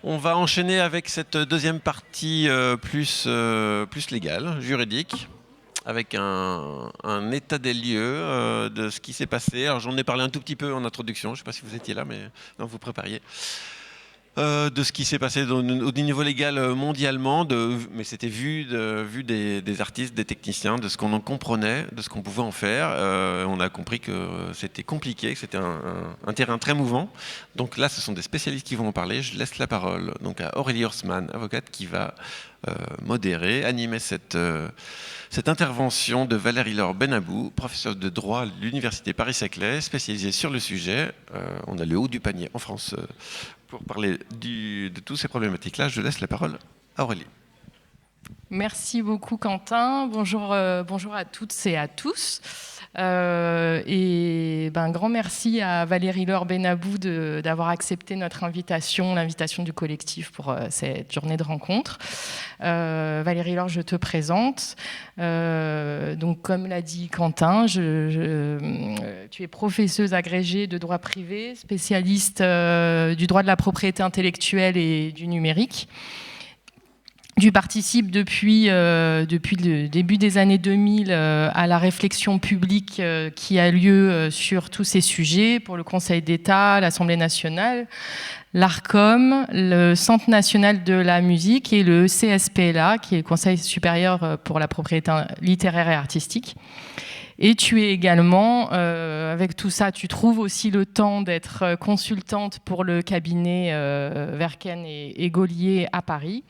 On va enchaîner avec cette deuxième partie plus légale, juridique, avec un état des lieux de ce qui s'est passé. Alors j'en ai parlé un tout petit peu en introduction, je ne sais pas si vous étiez là, mais non, vous prépariez. De ce qui s'est passé au niveau légal mondialement, mais c'était vu des artistes, des techniciens, de ce qu'on en comprenait, de ce qu'on pouvait en faire. On a compris que c'était compliqué, que c'était un terrain très mouvant. Donc là, ce sont des spécialistes qui vont en parler. Je laisse la parole donc à Aurélie Horstmann, avocate, qui va modérer, animer cette intervention de Valérie-Laure Benabou, professeure de droit à l'Université Paris-Saclay, spécialisée sur le sujet. On a le haut du panier en France pour parler de toutes ces problématiques-là. Je laisse la parole à Aurélie. Merci beaucoup Quentin. Bonjour à toutes et à tous. Un grand merci à Valérie-Laure Benabou d'avoir accepté notre invitation, l'invitation du collectif pour cette journée de rencontre. Valérie-Laure, je te présente. Donc, comme l'a dit Quentin, tu es professeuse agrégée de droit privé, spécialiste du droit de la propriété intellectuelle et du numérique. Tu participes depuis le début des années 2000 à la réflexion publique qui a lieu sur tous ces sujets pour le Conseil d'État, l'Assemblée nationale, l'ARCOM, le Centre national de la musique et le CSPLA, qui est le Conseil supérieur pour la propriété littéraire et artistique. Et tu es également, avec tout ça, tu trouves aussi le temps d'être consultante pour le cabinet Verken et Gaulier à Paris.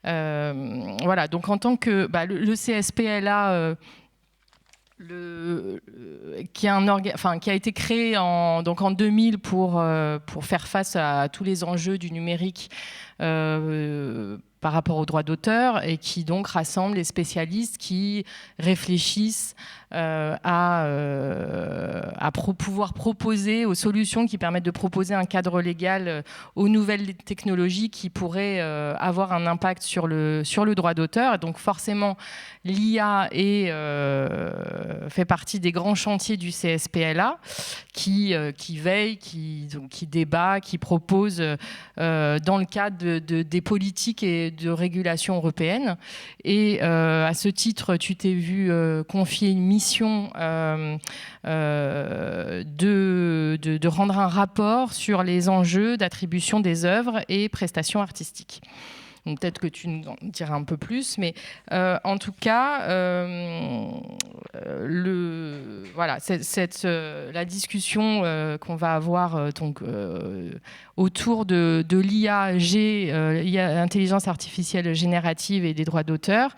Voilà, donc en tant que le CSPLA, qui a été créé en 2000 pour faire face à tous les enjeux du numérique par rapport aux droits d'auteur et qui donc rassemble les spécialistes qui réfléchissent à pouvoir proposer aux solutions qui permettent de proposer un cadre légal aux nouvelles technologies qui pourraient avoir un impact sur le droit d'auteur. Et donc forcément, l'IA fait partie des grands chantiers du CSPLA qui veille, qui débat, qui propose dans le cadre des politiques et de régulation européenne. Et à ce titre, tu t'es vu confier une mission de rendre un rapport sur les enjeux d'attribution des œuvres et prestations artistiques. Donc peut-être que tu nous en diras un peu plus, mais en tout cas, la discussion qu'on va avoir autour de l'IAG, intelligence artificielle générative et des droits d'auteur,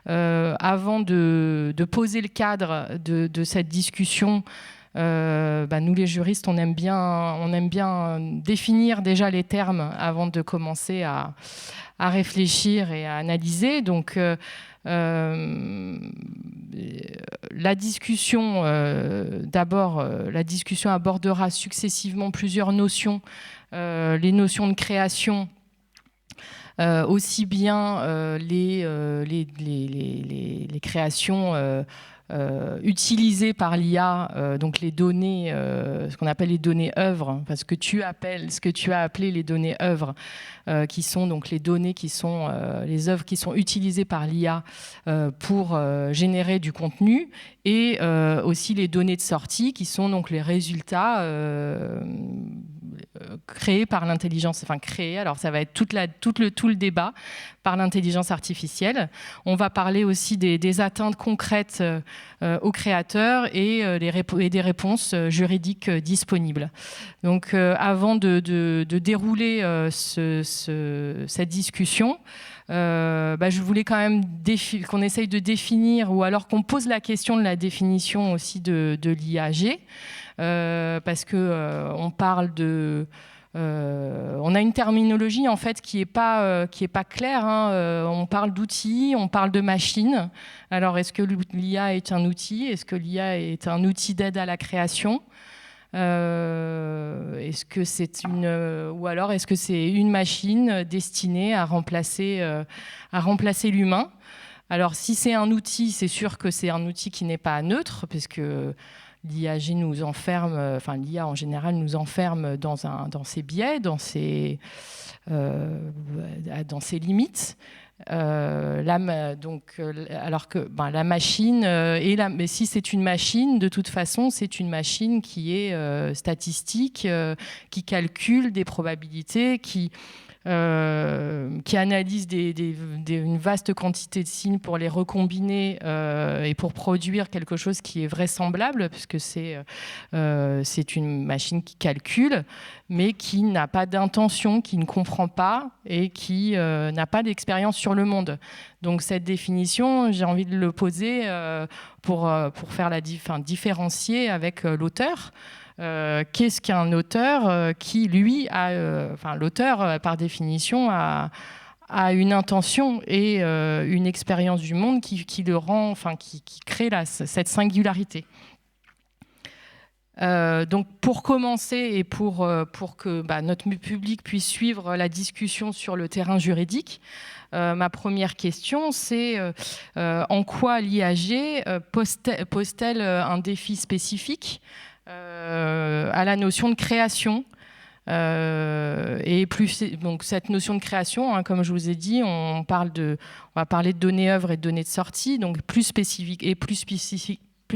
avant de poser le cadre de cette discussion. Nous les juristes, on aime bien définir déjà les termes avant de commencer à réfléchir et à analyser. Donc la discussion abordera successivement plusieurs notions, les notions de création, aussi bien les créations utilisées par l'IA, donc les données, ce qu'on appelle les données œuvres, parce que ce que tu as appelé les données œuvres, qui sont donc les données qui sont les œuvres qui sont utilisées par l'IA pour générer du contenu, et aussi les données de sortie qui sont donc les résultats créés par l'intelligence, alors ça va être tout le débat par l'intelligence artificielle. On va parler aussi des atteintes concrètes aux créateurs et des réponses juridiques disponibles. Donc avant de dérouler cette discussion, je voulais quand même qu'on essaye de définir, ou alors qu'on pose la question de la définition aussi de l'IAG, parce que on parle on a une terminologie en fait qui est pas claire. On parle d'outils, on parle de machines. Alors est-ce que l'IA est un outil? Est-ce que l'IA est un outil d'aide à la création? Est-ce que c'est une machine destinée à remplacer l'humain? Alors si c'est un outil, c'est sûr que c'est un outil qui n'est pas neutre, parce que l'IAG nous enferme, enfin l'IA en général nous enferme dans ses biais, dans ses limites. Alors que la machine mais si c'est une machine, de toute façon, c'est une machine qui est statistique, qui calcule des probabilités, qui analyse une vaste quantité de signes pour les recombiner et pour produire quelque chose qui est vraisemblable, puisque c'est une machine qui calcule, mais qui n'a pas d'intention, qui ne comprend pas et qui n'a pas d'expérience sur le monde. Donc cette définition, j'ai envie de le poser pour faire différencier avec l'auteur. Qu'est-ce qu'un auteur qui, lui, l'auteur, par définition, a une intention et une expérience du monde qui le rend, qui crée cette singularité. Donc pour commencer et pour que notre public puisse suivre la discussion sur le terrain juridique, ma première question, c'est en quoi l'IAG pose-t-elle un défi spécifique à la notion de création et plus donc cette notion de création, comme je vous ai dit, on va parler de données œuvres et de données de sortie, donc plus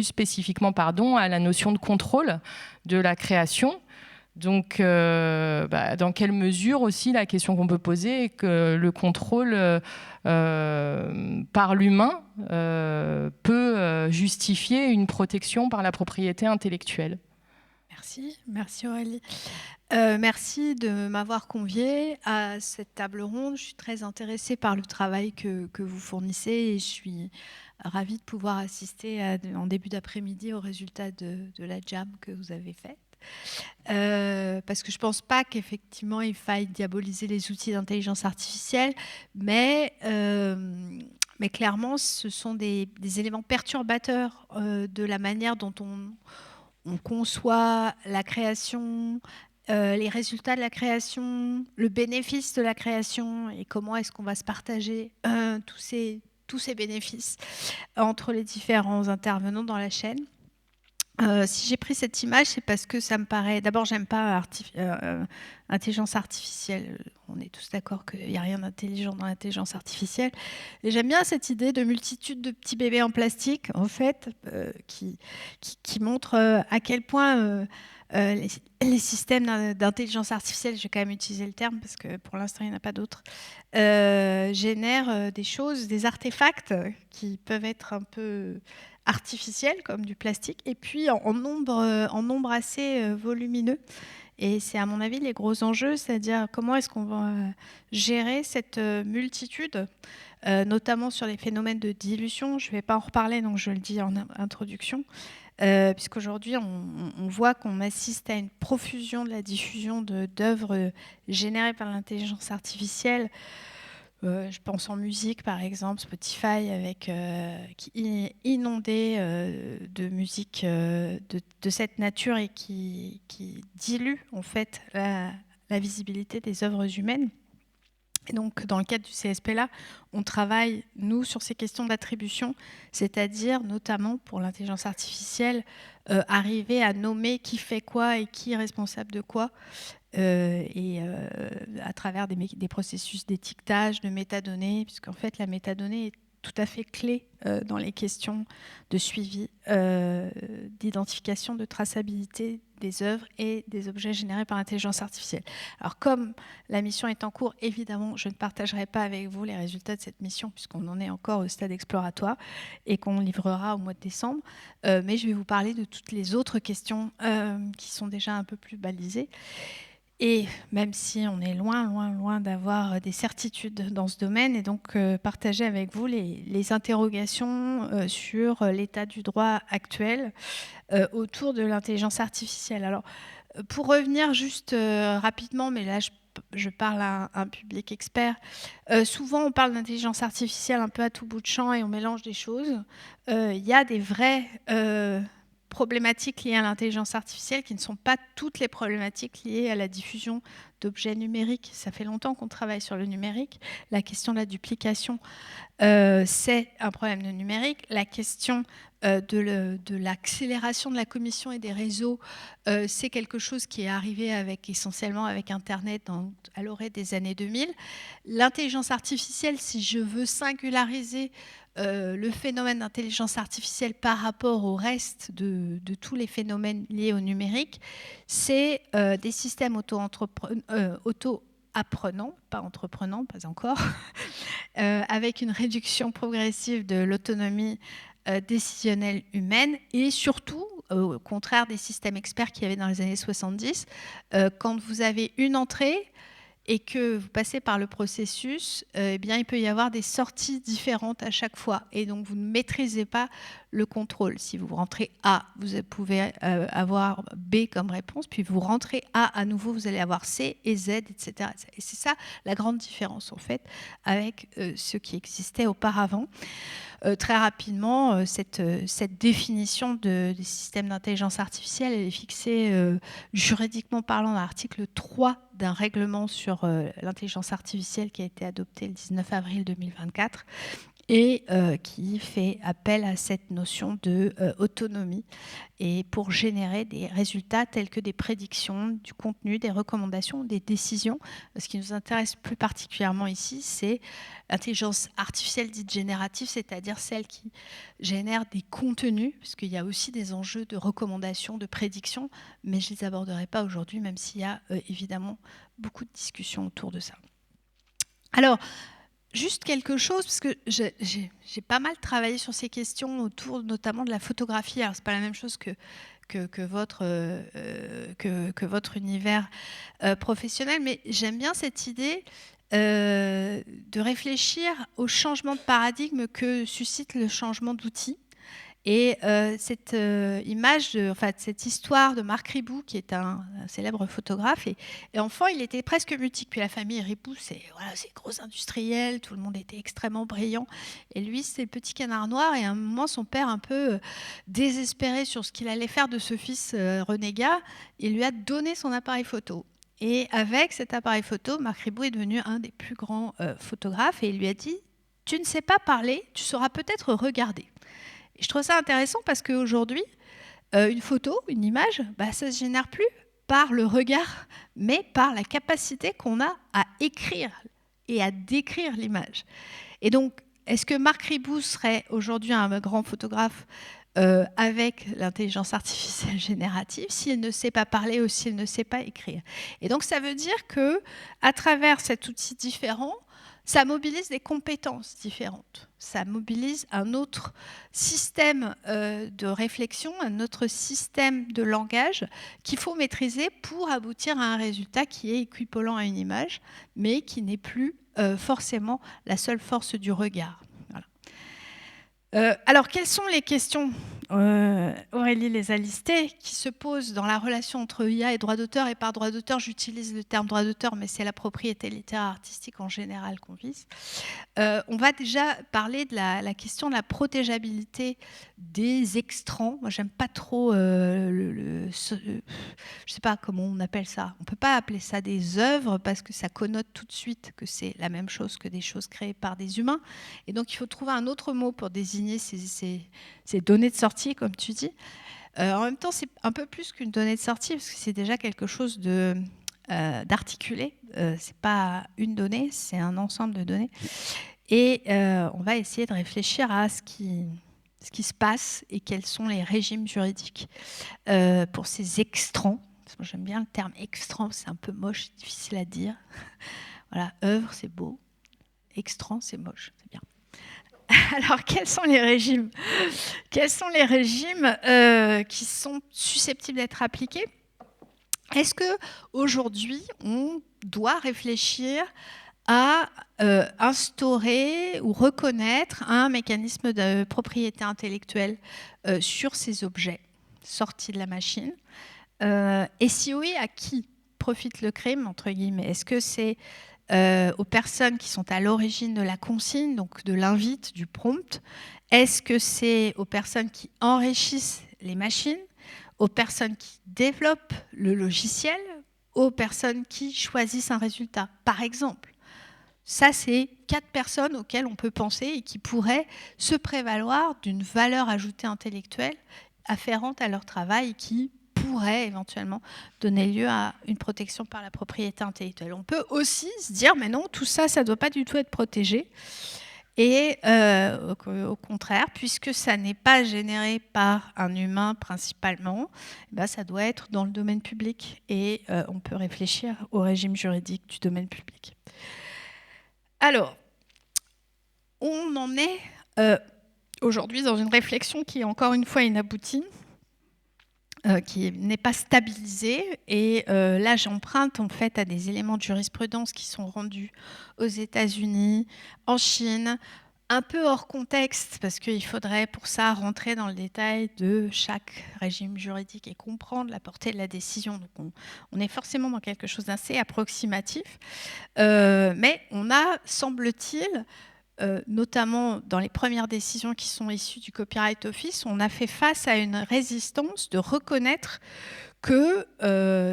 spécifiquement à la notion de contrôle de la création. Donc, dans quelle mesure aussi la question qu'on peut poser est que le contrôle par l'humain peut justifier une protection par la propriété intellectuelle. Merci Aurélie. Merci de m'avoir conviée à cette table ronde. Je suis très intéressée par le travail que vous fournissez et je suis ravie de pouvoir assister en début d'après-midi aux résultats de la jam que vous avez faite. Parce que je ne pense pas qu'effectivement il faille diaboliser les outils d'intelligence artificielle, mais clairement ce sont des éléments perturbateurs de la manière dont on conçoit la création, les résultats de la création, le bénéfice de la création et comment est-ce qu'on va se partager tous ces bénéfices entre les différents intervenants dans la chaîne. Si j'ai pris cette image, c'est parce que ça me paraît... D'abord, j'aime pas intelligence artificielle. On est tous d'accord qu'il n'y a rien d'intelligent dans l'intelligence artificielle. Et j'aime bien cette idée de multitude de petits bébés en plastique, en fait, qui montre à quel point les systèmes d'intelligence artificielle, je vais quand même utiliser le terme parce que pour l'instant, il n'y en a pas d'autres, génèrent des choses, des artefacts qui peuvent être un peu artificiels comme du plastique et puis en nombre assez volumineux. Et c'est à mon avis les gros enjeux, c'est-à-dire comment est-ce qu'on va gérer cette multitude, notamment sur les phénomènes de dilution. Je ne vais pas en reparler, donc je le dis en introduction, puisqu'aujourd'hui on voit qu'on assiste à une profusion de la diffusion d'œuvres générées par l'intelligence artificielle. Je pense en musique, par exemple, Spotify, qui est inondé de musique de cette nature et qui dilue en fait la visibilité des œuvres humaines. Et donc, dans le cadre du CSP-là, on travaille, nous, sur ces questions d'attribution, c'est-à-dire, notamment pour l'intelligence artificielle, arriver à nommer qui fait quoi et qui est responsable de quoi, à travers des processus d'étiquetage, de métadonnées, puisqu'en fait, la métadonnée est tout à fait clé dans les questions de suivi, d'identification, de traçabilité des œuvres et des objets générés par l'intelligence artificielle. Alors, comme la mission est en cours, évidemment, je ne partagerai pas avec vous les résultats de cette mission, puisqu'on en est encore au stade exploratoire et qu'on livrera au mois de décembre. Mais je vais vous parler de toutes les autres questions qui sont déjà un peu plus balisées. Et même si on est loin d'avoir des certitudes dans ce domaine, et donc partager avec vous les interrogations sur l'état du droit actuel autour de l'intelligence artificielle. Alors, pour revenir juste rapidement, mais là je parle à un public expert, souvent on parle d'intelligence artificielle un peu à tout bout de champ et on mélange des choses. Il y a des vrais problématiques liées à l'intelligence artificielle qui ne sont pas toutes les problématiques liées à la diffusion d'objets numériques. Ça fait longtemps qu'on travaille sur le numérique. La question de la duplication, c'est un problème de numérique. La question de l'accélération de la commission et des réseaux, c'est quelque chose qui est arrivé essentiellement avec Internet à l'orée des années 2000. L'intelligence artificielle, si je veux singulariser le phénomène d'intelligence artificielle par rapport au reste de tous les phénomènes liés au numérique, c'est des systèmes auto-apprenants, pas entreprenants, pas encore, avec une réduction progressive de l'autonomie décisionnelle humaine et surtout, au contraire des systèmes experts qu'il y avait dans les années 70, quand vous avez une entrée et que vous passez par le processus, eh bien, il peut y avoir des sorties différentes à chaque fois. Et donc, vous ne maîtrisez pas le contrôle. Si vous rentrez A, vous pouvez avoir B comme réponse, puis vous rentrez A à nouveau, vous allez avoir C et Z, etc. Et c'est ça la grande différence, en fait, avec ce qui existait auparavant. Très rapidement, cette définition des systèmes d'intelligence artificielle, elle est fixée juridiquement parlant dans l'article 3 d'un règlement sur l'intelligence artificielle qui a été adopté le 19 avril 2024 et qui fait appel à cette notion d'autonomie et pour générer des résultats tels que des prédictions, du contenu, des recommandations, des décisions. Ce qui nous intéresse plus particulièrement ici, c'est l'intelligence artificielle dite générative, c'est-à-dire celle qui génère des contenus, parce qu'il y a aussi des enjeux de recommandations, de prédictions, mais je ne les aborderai pas aujourd'hui, même s'il y a évidemment beaucoup de discussions autour de ça. Alors, juste quelque chose, parce que j'ai pas mal travaillé sur ces questions autour notamment de la photographie. Alors, ce n'est pas la même chose que votre univers professionnel, mais j'aime bien cette idée de réfléchir au changement de paradigme que suscite le changement d'outil. Et cette image, cette histoire de Marc Ribot, qui est un célèbre photographe, et enfant, il était presque mutique. Puis la famille Ribot, c'est gros industriel, tout le monde était extrêmement brillant. Et lui, c'est le petit canard noir. Et à un moment, son père, un peu désespéré sur ce qu'il allait faire de ce fils renégat, il lui a donné son appareil photo. Et avec cet appareil photo, Marc Ribot est devenu un des plus grands photographes. Et il lui a dit, tu ne sais pas parler, tu sauras peut-être regarder. Je trouve ça intéressant parce qu'aujourd'hui, une photo, une image, ça ne se génère plus par le regard, mais par la capacité qu'on a à écrire et à décrire l'image. Et donc, est-ce que Marc Ribot serait aujourd'hui un grand photographe avec l'intelligence artificielle générative s'il ne sait pas parler ou s'il ne sait pas écrire? Et donc, ça veut dire qu'à travers cet outil différent, ça mobilise des compétences différentes. Ça mobilise un autre système de réflexion, un autre système de langage qu'il faut maîtriser pour aboutir à un résultat qui est équivalent à une image, mais qui n'est plus forcément la seule force du regard. Voilà. Alors, quelles sont les questions, Aurélie les a listées, qui se posent dans la relation entre IA et droit d'auteur? Et par droit d'auteur, j'utilise le terme droit d'auteur, mais c'est la propriété littéraire artistique en général qu'on vise. On va déjà parler de la question de la protégeabilité des extrants. Moi, j'aime pas trop je sais pas comment on appelle ça. On peut pas appeler ça des œuvres parce que ça connote tout de suite que c'est la même chose que des choses créées par des humains. Et donc, il faut trouver un autre mot pour désigner ces données de sortie, comme tu dis. En même temps, c'est un peu plus qu'une donnée de sortie, parce que c'est déjà quelque chose d'articulé. C'est pas une donnée, c'est un ensemble de données. Et on va essayer de réfléchir à ce qui se passe et quels sont les régimes juridiques pour ces extrants. Moi, j'aime bien le terme extrant, c'est un peu moche, c'est difficile à dire. Voilà, œuvre, c'est beau. Extrant, c'est moche, c'est bien. Alors, quels sont les régimes? Quels sont les régimes qui sont susceptibles d'être appliqués? Est-ce qu'aujourd'hui, on doit réfléchir à instaurer ou reconnaître un mécanisme de propriété intellectuelle sur ces objets sortis de la machine? Et si oui, à qui profite le crime, entre guillemets? Est-ce que c'est aux personnes qui sont à l'origine de la consigne, donc de l'invite, du prompt? Est-ce que c'est aux personnes qui enrichissent les machines, aux personnes qui développent le logiciel, aux personnes qui choisissent un résultat, par exemple? Ça, c'est 4 personnes auxquelles on peut penser et qui pourraient se prévaloir d'une valeur ajoutée intellectuelle afférente à leur travail et qui pourrait éventuellement donner lieu à une protection par la propriété intellectuelle. On peut aussi se dire, mais non, tout ça, ça ne doit pas du tout être protégé. Et au contraire, puisque ça n'est pas généré par un humain principalement, ben ça doit être dans le domaine public. Et on peut réfléchir au régime juridique du domaine public. Alors, on en est aujourd'hui dans une réflexion qui est encore une fois inaboutie, qui n'est pas stabilisée. Et là, j'emprunte en fait à des éléments de jurisprudence qui sont rendus aux États-Unis, en Chine, un peu hors contexte, parce qu'il faudrait pour ça rentrer dans le détail de chaque régime juridique et comprendre la portée de la décision. Donc on est forcément dans quelque chose d'assez approximatif. Mais on a, semble-t-il, notamment dans les premières décisions qui sont issues du Copyright Office, on a fait face à une résistance de reconnaître que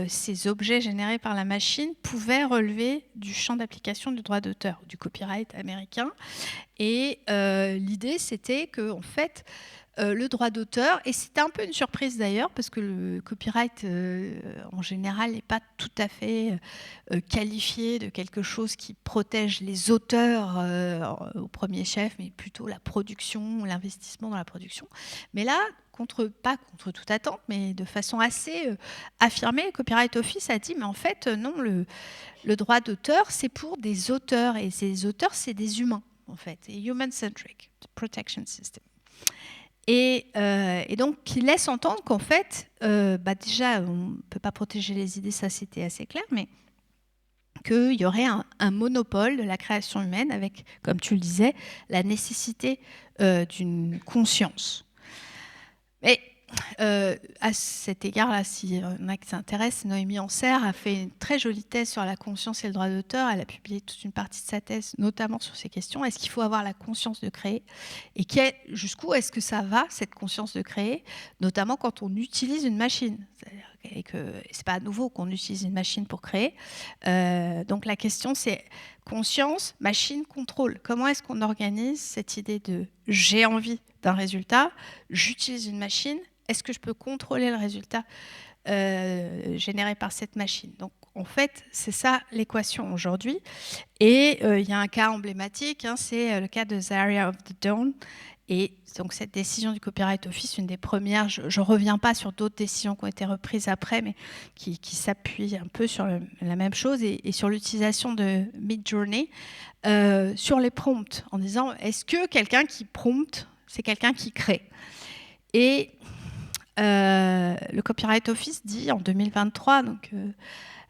ces objets générés par la machine pouvaient relever du champ d'application du droit d'auteur, du copyright américain. Et l'idée, c'était que, en fait, le droit d'auteur, et c'était un peu une surprise d'ailleurs, parce que le copyright, en général, n'est pas tout à fait qualifié de quelque chose qui protège les auteurs au premier chef, mais plutôt la production, l'investissement dans la production. Mais là, pas contre toute attente, mais de façon assez affirmée, le Copyright Office a dit, mais en fait, non, le droit d'auteur, c'est pour des auteurs, et ces auteurs, c'est des humains, en fait, et human-centric protection system. Et donc, qui laisse entendre qu'en fait, déjà, on ne peut pas protéger les idées, ça c'était assez clair, mais qu'il y aurait un monopole de la création humaine avec, comme tu le disais, la nécessité d'une conscience. Mais à cet égard-là, s'il y en a qui s'intéressent, Noémie Ancert a fait une très jolie thèse sur la conscience et le droit d'auteur. Elle a publié toute une partie de sa thèse, notamment sur ces questions. Est-ce qu'il faut avoir la conscience de créer? Et jusqu'où est-ce que ça va, cette conscience de créer, notamment quand on utilise une machine? Et que c'est pas à nouveau qu'on utilise une machine pour créer. Donc la question, c'est conscience, machine, contrôle. Comment est-ce qu'on organise cette idée de j'ai envie d'un résultat, j'utilise une machine, est-ce que je peux contrôler le résultat généré par cette machine? Donc en fait, c'est ça l'équation aujourd'hui. Et il y a un cas emblématique, hein, c'est le cas de Zaria of the Dawn. Et donc cette décision du Copyright Office, une des premières, je ne reviens pas sur d'autres décisions qui ont été reprises après, mais qui s'appuient un peu sur la même chose et sur l'utilisation de Midjourney sur les prompts, en disant est-ce que quelqu'un qui prompte, c'est quelqu'un qui crée? Et le Copyright Office dit en 2023, donc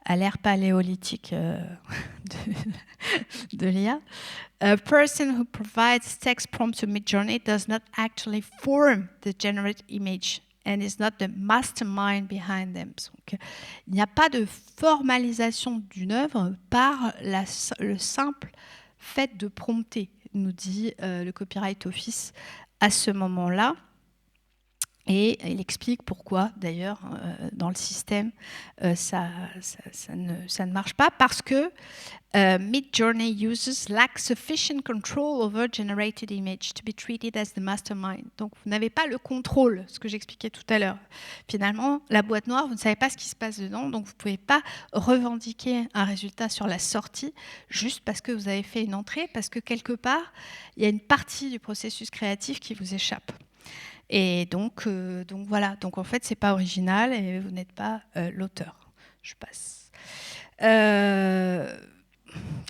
à l'ère paléolithique de l'IA, a person who provides text prompt to Midjourney does not actually form the generated image and is not the mastermind behind them. Donc, il n'y a pas de formalisation d'une œuvre par le simple fait de prompter, nous dit le Copyright Office à ce moment-là. Et il explique pourquoi, d'ailleurs, dans le système, ça ne marche pas, parce que Midjourney users lack sufficient control over generated image to be treated as the mastermind. Donc, vous n'avez pas le contrôle, ce que j'expliquais tout à l'heure. Finalement, la boîte noire, vous ne savez pas ce qui se passe dedans, donc vous ne pouvez pas revendiquer un résultat sur la sortie juste parce que vous avez fait une entrée, parce que quelque part, il y a une partie du processus créatif qui vous échappe. Et donc voilà, donc en fait c'est pas original et vous n'êtes pas l'auteur. Je passe.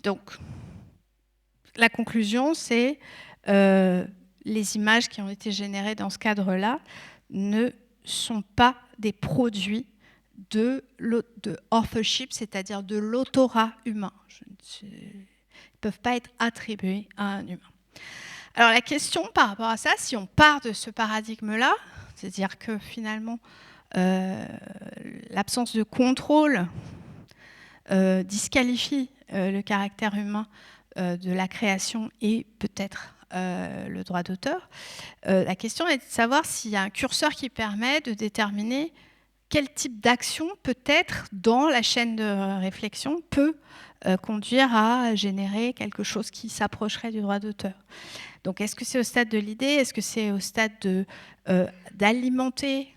Donc la conclusion, c'est les images qui ont été générées dans ce cadre-là ne sont pas des produits de authorship, c'est-à-dire de l'autorat humain. Ils ne peuvent pas être attribués à un humain. Alors la question par rapport à ça, si on part de ce paradigme-là, c'est-à-dire que finalement l'absence de contrôle disqualifie le caractère humain de la création et peut-être le droit d'auteur. La question est de savoir s'il y a un curseur qui permet de déterminer quel type d'action peut-être dans la chaîne de réflexion peut conduire à générer quelque chose qui s'approcherait du droit d'auteur. Donc est-ce que c'est au stade de l'idée? Est-ce que c'est au stade d'alimenter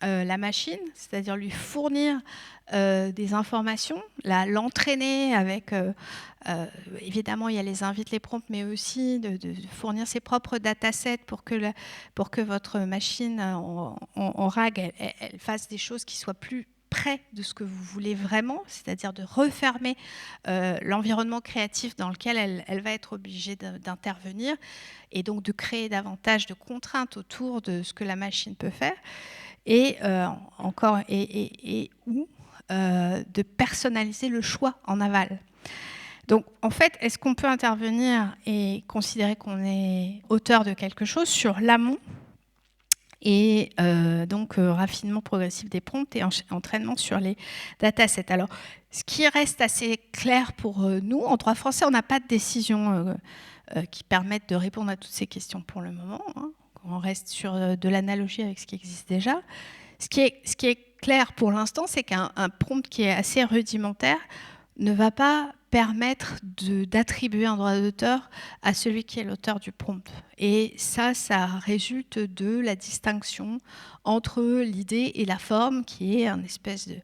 la machine, c'est-à-dire lui fournir des informations, l'entraîner avec, évidemment il y a les invites, les prompts, mais aussi de fournir ses propres datasets pour que votre machine en RAG, elle fasse des choses qui soient plus près de ce que vous voulez vraiment, c'est-à-dire de refermer l'environnement créatif dans lequel elle va être obligée d'intervenir, et donc de créer davantage de contraintes autour de ce que la machine peut faire, et de personnaliser le choix en aval. Donc, en fait, est-ce qu'on peut intervenir et considérer qu'on est auteur de quelque chose sur l'amont et donc raffinement progressif des prompts et entraînement sur les datasets? Alors, ce qui reste assez clair pour nous, en droit français, on n'a pas de décision qui permette de répondre à toutes ces questions pour le moment, hein. On reste sur de l'analogie avec ce qui existe déjà. Ce qui est clair pour l'instant, c'est qu'un prompt qui est assez rudimentaire ne va pas permettre d'attribuer un droit d'auteur à celui qui est l'auteur du prompt. Et ça résulte de la distinction entre l'idée et la forme, qui est un espèce de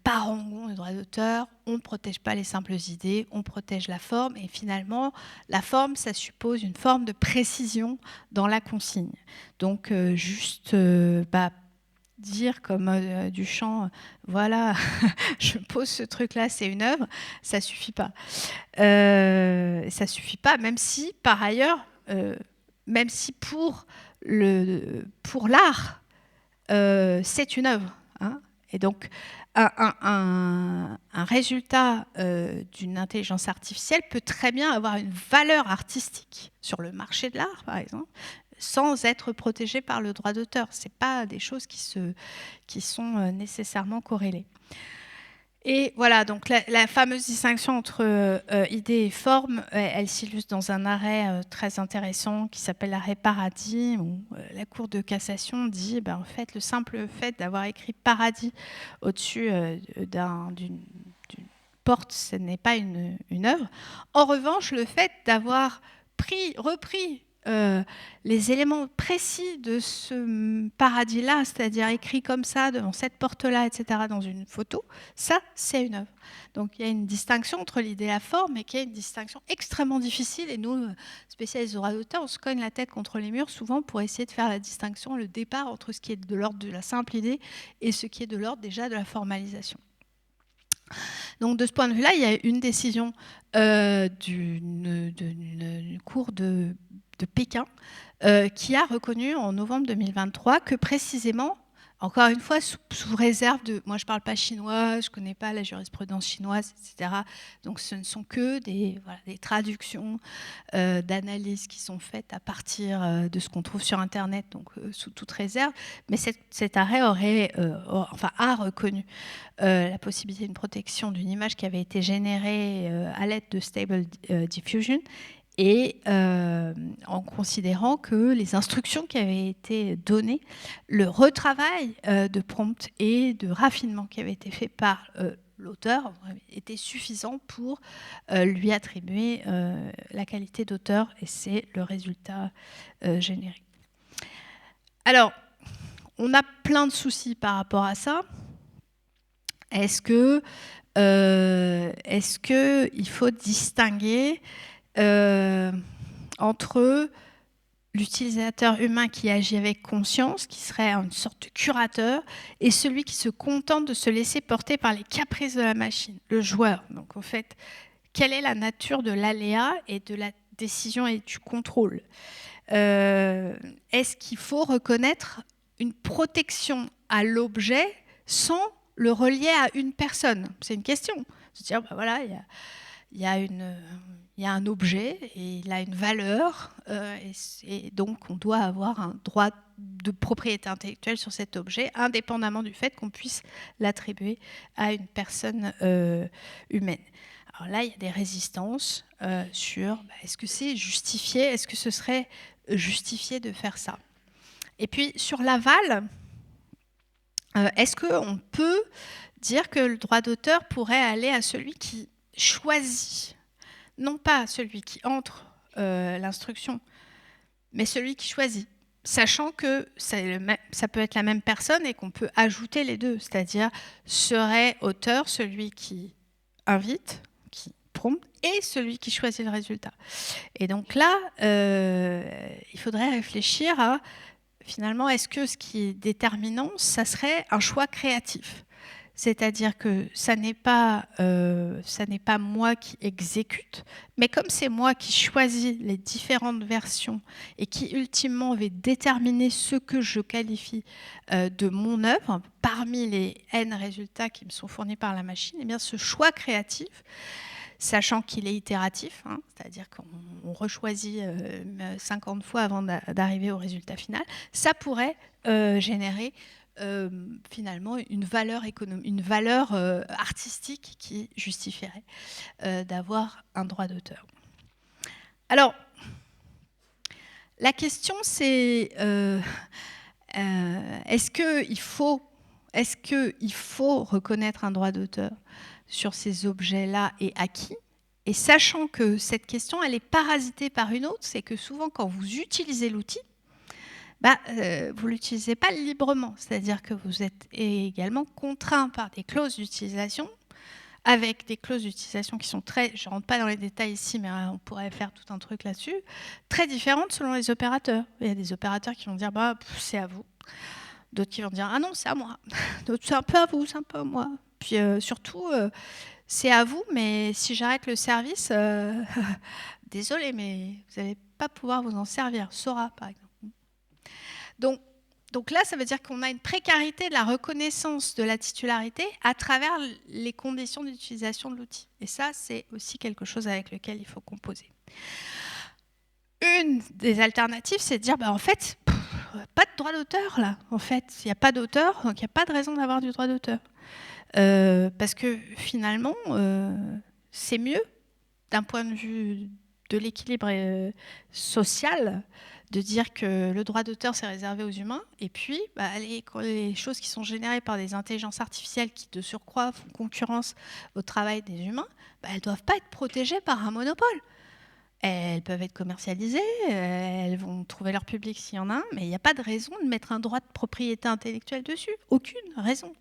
parangon du droit d'auteur. On ne protège pas les simples idées, on protège la forme. Et finalement, la forme, ça suppose une forme de précision dans la consigne. Donc, dire comme Duchamp, voilà, je pose ce truc-là, c'est une œuvre, ça suffit pas. Ça suffit pas, même si, par ailleurs, même si pour l'art, c'est une œuvre, hein. Et donc, un résultat d'une intelligence artificielle peut très bien avoir une valeur artistique sur le marché de l'art, par exemple, sans être protégé par le droit d'auteur. Ce n'est pas des choses qui sont nécessairement corrélées. Et voilà, donc la fameuse distinction entre idée et forme, elle s'illustre dans un arrêt très intéressant qui s'appelle l'arrêt Paradis, où la Cour de cassation dit, en fait, le simple fait d'avoir écrit Paradis au-dessus d'une porte, ce n'est pas une œuvre. En revanche, le fait d'avoir repris les éléments précis de ce paradis-là, c'est-à-dire écrit comme ça, devant cette porte-là, etc., dans une photo, ça, c'est une œuvre. Donc, il y a une distinction entre l'idée et la forme, mais qui est une distinction extrêmement difficile. Et nous, spécialistes de droit d'auteur, on se cogne la tête contre les murs, souvent, pour essayer de faire la distinction, le départ entre ce qui est de l'ordre de la simple idée et ce qui est de l'ordre déjà de la formalisation. Donc, de ce point de vue-là, il y a une décision d'une cour de Pékin qui a reconnu en novembre 2023 que précisément, encore une fois, sous réserve de... Moi, je ne parle pas chinois, je ne connais pas la jurisprudence chinoise, etc. Donc, ce ne sont que des traductions d'analyses qui sont faites à partir de ce qu'on trouve sur Internet, donc sous toute réserve. Mais cet arrêt a reconnu la possibilité d'une protection d'une image qui avait été générée à l'aide de Stable Diffusion, et en considérant que les instructions qui avaient été données, le retravail de prompt et de raffinement qui avait été fait par l'auteur était suffisant pour lui attribuer la qualité d'auteur, et c'est le résultat générique. Alors, on a plein de soucis par rapport à ça. Est-ce qu'il faut distinguer entre l'utilisateur humain qui agit avec conscience, qui serait une sorte de curateur, et celui qui se contente de se laisser porter par les caprices de la machine, le joueur. Donc, en fait, quelle est la nature de l'aléa et de la décision et du contrôle? Est-ce qu'il faut reconnaître une protection à l'objet sans le relier à une personne? C'est une question. Se dire, voilà, il y a il y a un objet et il a une valeur, et donc on doit avoir un droit de propriété intellectuelle sur cet objet, indépendamment du fait qu'on puisse l'attribuer à une personne humaine. Alors là, il y a des résistances sur est-ce que c'est justifié, est-ce que ce serait justifié de faire ça. Et puis sur l'aval, est-ce qu'on peut dire que le droit d'auteur pourrait aller à celui qui choisit, non pas celui qui entre l'instruction, mais celui qui choisit, sachant que ça peut être la même personne et qu'on peut ajouter les deux, c'est-à-dire serait auteur celui qui invite, qui prompte, et celui qui choisit le résultat. Et donc là, il faudrait réfléchir à, finalement, est-ce que ce qui est déterminant, ça serait un choix créatif ? C'est-à-dire que ça n'est pas moi qui exécute, mais comme c'est moi qui choisis les différentes versions et qui ultimement vais déterminer ce que je qualifie de mon œuvre, parmi les N résultats qui me sont fournis par la machine, eh bien ce choix créatif, sachant qu'il est itératif, c'est-à-dire qu'on rechoisit 50 fois avant d'arriver au résultat final, ça pourrait générer finalement une valeur artistique qui justifierait d'avoir un droit d'auteur. Alors, la question c'est est-ce qu'il faut reconnaître un droit d'auteur sur ces objets-là et à qui ? Et sachant que cette question, elle est parasitée par une autre, c'est que souvent quand vous utilisez l'outil, vous ne l'utilisez pas librement, c'est-à-dire que vous êtes également contraint par des clauses d'utilisation, avec des clauses d'utilisation qui sont je ne rentre pas dans les détails ici, mais on pourrait faire tout un truc là-dessus, très différentes selon les opérateurs. Il y a des opérateurs qui vont dire c'est à vous, d'autres qui vont dire ah non, c'est à moi, d'autres c'est un peu à vous, c'est un peu à moi. Puis surtout, c'est à vous, mais si j'arrête le service, désolé, mais vous n'allez pas pouvoir vous en servir. Sora, par exemple. Donc là, ça veut dire qu'on a une précarité de la reconnaissance de la titularité à travers les conditions d'utilisation de l'outil. Et ça, c'est aussi quelque chose avec lequel il faut composer. Une des alternatives, c'est de dire, en fait, pas de droit d'auteur là. En fait, il n'y a pas d'auteur, donc il n'y a pas de raison d'avoir du droit d'auteur. Parce que finalement, c'est mieux d'un point de vue de l'équilibre social de dire que le droit d'auteur, c'est réservé aux humains, et puis les choses qui sont générées par des intelligences artificielles qui, de surcroît, font concurrence au travail des humains, elles ne doivent pas être protégées par un monopole. Elles peuvent être commercialisées, elles vont trouver leur public s'il y en a un, mais il n'y a pas de raison de mettre un droit de propriété intellectuelle dessus. Aucune raison.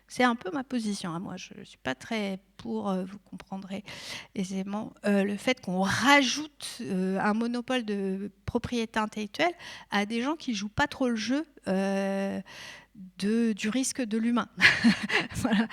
C'est un peu ma position. Moi, je ne suis pas très pour, vous comprendrez aisément, le fait qu'on rajoute un monopole de propriété intellectuelle à des gens qui ne jouent pas trop le jeu du risque de l'humain. Voilà.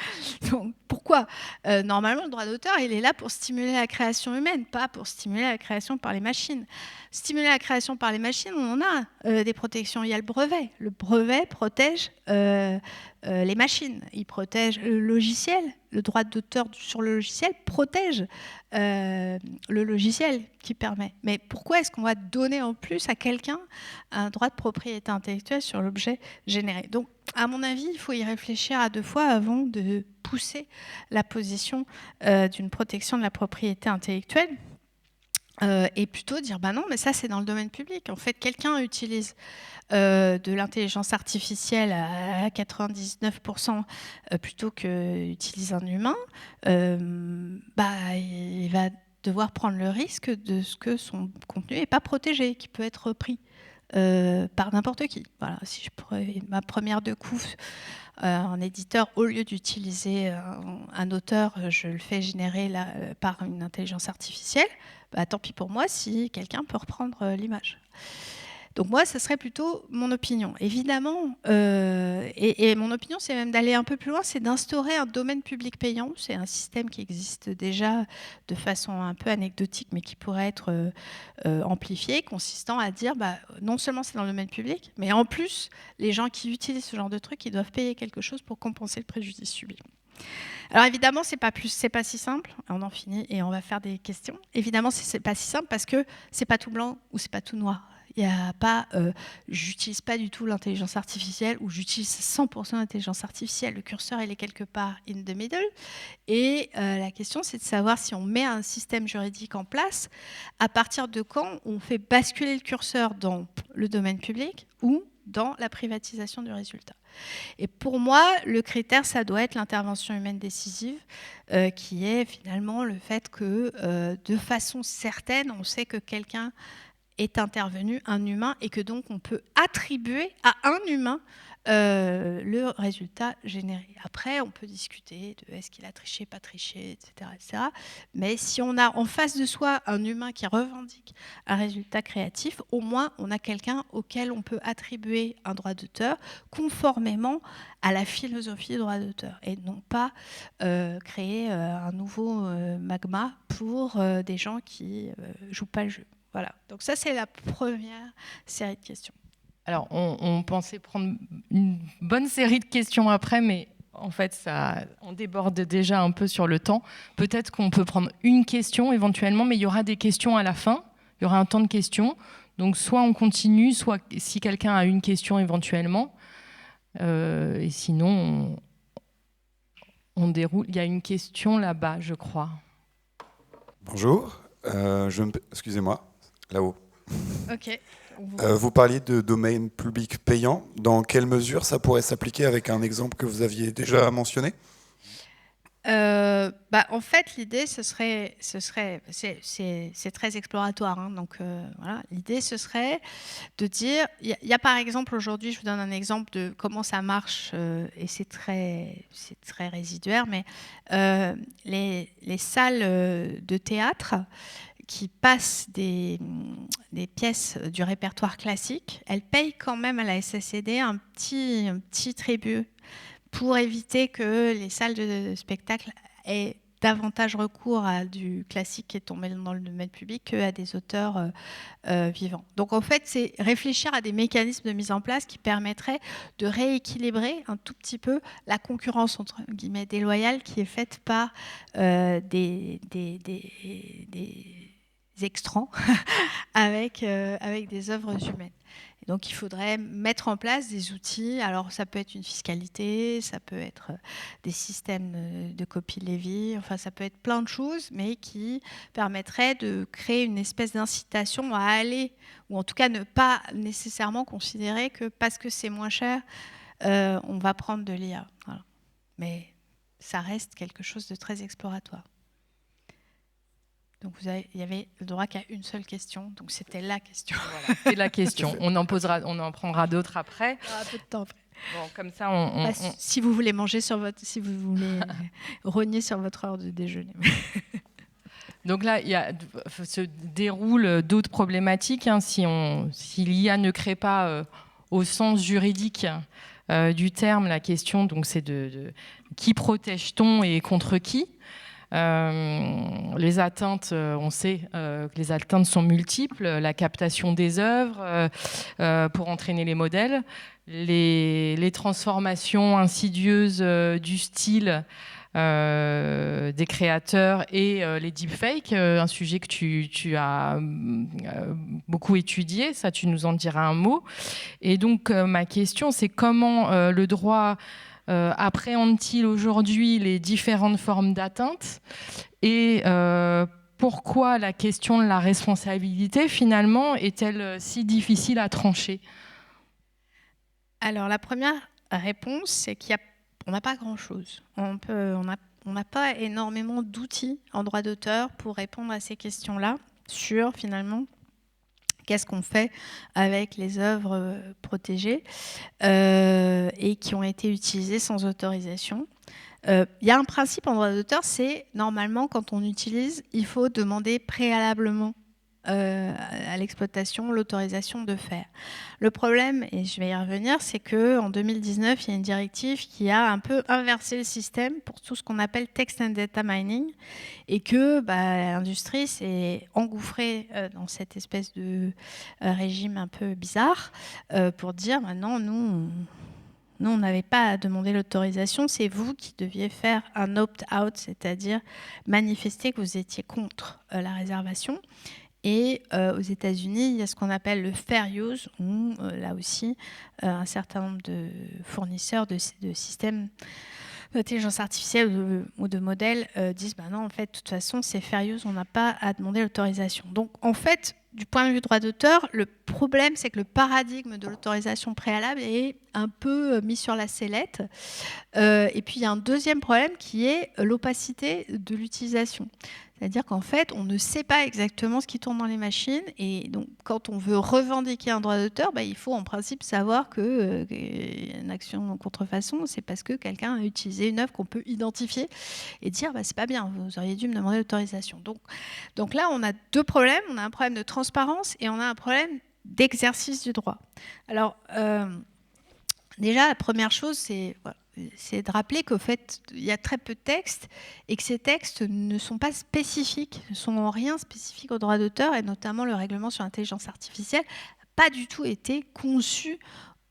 Donc, pourquoi normalement, le droit d'auteur, il est là pour stimuler la création humaine, pas pour stimuler la création par les machines. Stimuler la création par les machines, on en a des protections. Il y a le brevet. Le brevet protège les machines. Il protège le logiciel. Le droit d'auteur sur le logiciel protège le logiciel qui permet. Mais pourquoi est-ce qu'on va donner en plus à quelqu'un un droit de propriété intellectuelle sur l'objet généré ? Donc, à mon avis, il faut y réfléchir à deux fois avant de pousser la position d'une protection de la propriété intellectuelle. Et plutôt dire non, mais ça c'est dans le domaine public. En fait, quelqu'un utilise de l'intelligence artificielle à 99% plutôt qu'utilise un humain, il va devoir prendre le risque de ce que son contenu n'est pas protégé, qui peut être repris par n'importe qui. Voilà, si je pourrais, ma première de coups en éditeur, au lieu d'utiliser un auteur, je le fais générer par une intelligence artificielle. Tant pis pour moi si quelqu'un peut reprendre l'image. Donc moi, ça serait plutôt mon opinion. Évidemment, et mon opinion, c'est même d'aller un peu plus loin, c'est d'instaurer un domaine public payant. C'est un système qui existe déjà de façon un peu anecdotique, mais qui pourrait être amplifié, consistant à dire, non seulement c'est dans le domaine public, mais en plus, les gens qui utilisent ce genre de truc, ils doivent payer quelque chose pour compenser le préjudice subi. Alors évidemment, c'est pas si simple. On en finit et on va faire des questions. Évidemment, c'est pas si simple parce que c'est pas tout blanc ou c'est pas tout noir. Il y a pas, j'utilise pas du tout l'intelligence artificielle ou j'utilise 100% l'intelligence artificielle. Le curseur, il est quelque part in the middle. Et la question, c'est de savoir si on met un système juridique en place, à partir de quand on fait basculer le curseur dans le domaine public ou dans la privatisation du résultat. Et pour moi, le critère, ça doit être l'intervention humaine décisive, qui est finalement le fait que, de façon certaine, on sait que quelqu'un est intervenu, un humain, et que donc on peut attribuer à un humain le résultat généré. Après, on peut discuter de est-ce qu'il a triché, pas triché, etc., etc. Mais si on a en face de soi un humain qui revendique un résultat créatif, au moins on a quelqu'un auquel on peut attribuer un droit d'auteur conformément à la philosophie du droit d'auteur et non pas créer un nouveau magma pour des gens qui jouent pas le jeu. Voilà. Donc ça, c'est la première série de questions. Alors, on pensait prendre une bonne série de questions après, mais en fait, on déborde déjà un peu sur le temps. Peut-être qu'on peut prendre une question éventuellement, mais il y aura des questions à la fin. Il y aura un temps de questions. Donc, soit on continue, soit si quelqu'un a une question éventuellement. Et sinon, on déroule. Il y a une question là-bas, je crois. Bonjour. Excusez-moi, là-haut. Ok. Vous parliez de domaine public payant. Dans quelle mesure ça pourrait s'appliquer avec un exemple que vous aviez déjà mentionné ? En fait, l'idée, c'est très exploratoire. Hein, donc, voilà. L'idée, ce serait de dire, il y a par exemple aujourd'hui, je vous donne un exemple de comment ça marche, et c'est très résiduaire, mais les salles de théâtre qui passent des pièces du répertoire classique, elles payent quand même à la SACD un petit tribut pour éviter que les salles de spectacle aient davantage recours à du classique qui est tombé dans le domaine public qu'à des auteurs vivants. Donc en fait, c'est réfléchir à des mécanismes de mise en place qui permettraient de rééquilibrer un tout petit peu la concurrence entre guillemets déloyale qui est faite par des extrants avec des œuvres humaines. Et donc il faudrait mettre en place des outils, alors ça peut être une fiscalité, ça peut être des systèmes de copie Lévy, enfin ça peut être plein de choses, mais qui permettraient de créer une espèce d'incitation à aller, ou en tout cas ne pas nécessairement considérer que parce que c'est moins cher, on va prendre de l'IA. Voilà. Mais ça reste quelque chose de très exploratoire. Donc il y avait le droit qu'à une seule question, donc c'était la question. Voilà, c'est la question. On en prendra d'autres après. Un peu de temps après. Bon, comme ça, si vous voulez manger si vous voulez rogner sur votre heure de déjeuner. Donc là, se déroulent d'autres problématiques. Hein, si l'IA ne crée pas au sens juridique du terme la question, donc c'est de qui protège-t-on et contre qui ? Les atteintes, on sait que les atteintes sont multiples, la captation des œuvres pour entraîner les modèles, les transformations insidieuses du style des créateurs et les deepfakes, un sujet que tu as beaucoup étudié, ça tu nous en diras un mot. Et donc ma question, c'est comment le droit appréhende-t-il aujourd'hui les différentes formes d'atteinte et pourquoi la question de la responsabilité finalement est-elle si difficile à trancher ? Alors la première réponse, c'est qu'on n'a pas grand-chose. On n'a pas énormément d'outils en droit d'auteur pour répondre à ces questions-là sur finalement qu'est-ce qu'on fait avec les œuvres protégées et qui ont été utilisées sans autorisation. Il y a un principe en droit d'auteur, c'est normalement quand on utilise, il faut demander préalablement à l'exploitation l'autorisation de faire. Le problème, et je vais y revenir, c'est qu'en 2019, il y a une directive qui a un peu inversé le système pour tout ce qu'on appelle text and data mining et que l'industrie s'est engouffrée dans cette espèce de régime un peu bizarre pour dire maintenant, nous, nous, on n'avait pas à demander l'autorisation, c'est vous qui deviez faire un opt-out, c'est-à-dire manifester que vous étiez contre la réservation. Et aux États-Unis, il y a ce qu'on appelle le fair use, où là aussi, un certain nombre de fournisseurs de systèmes d'intelligence artificielle ou de modèles disent bah non, en fait, de toute façon, c'est fair use, on n'a pas à demander l'autorisation. Donc, en fait, du point de vue droit d'auteur, le problème, c'est que le paradigme de l'autorisation préalable est un peu mis sur la sellette. Et puis, il y a un deuxième problème qui est l'opacité de l'utilisation. C'est-à-dire qu'en fait, on ne sait pas exactement ce qui tourne dans les machines. Et donc, quand on veut revendiquer un droit d'auteur, il faut en principe savoir qu'une action en contrefaçon, c'est parce que quelqu'un a utilisé une œuvre qu'on peut identifier et dire c'est pas bien, vous auriez dû me demander l'autorisation. Donc là, on a deux problèmes. On a un problème de transparence et on a un problème d'exercice du droit. Alors, déjà, la première chose, c'est de rappeler qu'au fait, il y a très peu de textes et que ces textes ne sont pas spécifiques, ne sont en rien spécifiques au droit d'auteur, et notamment le règlement sur l'intelligence artificielle n'a pas du tout été conçu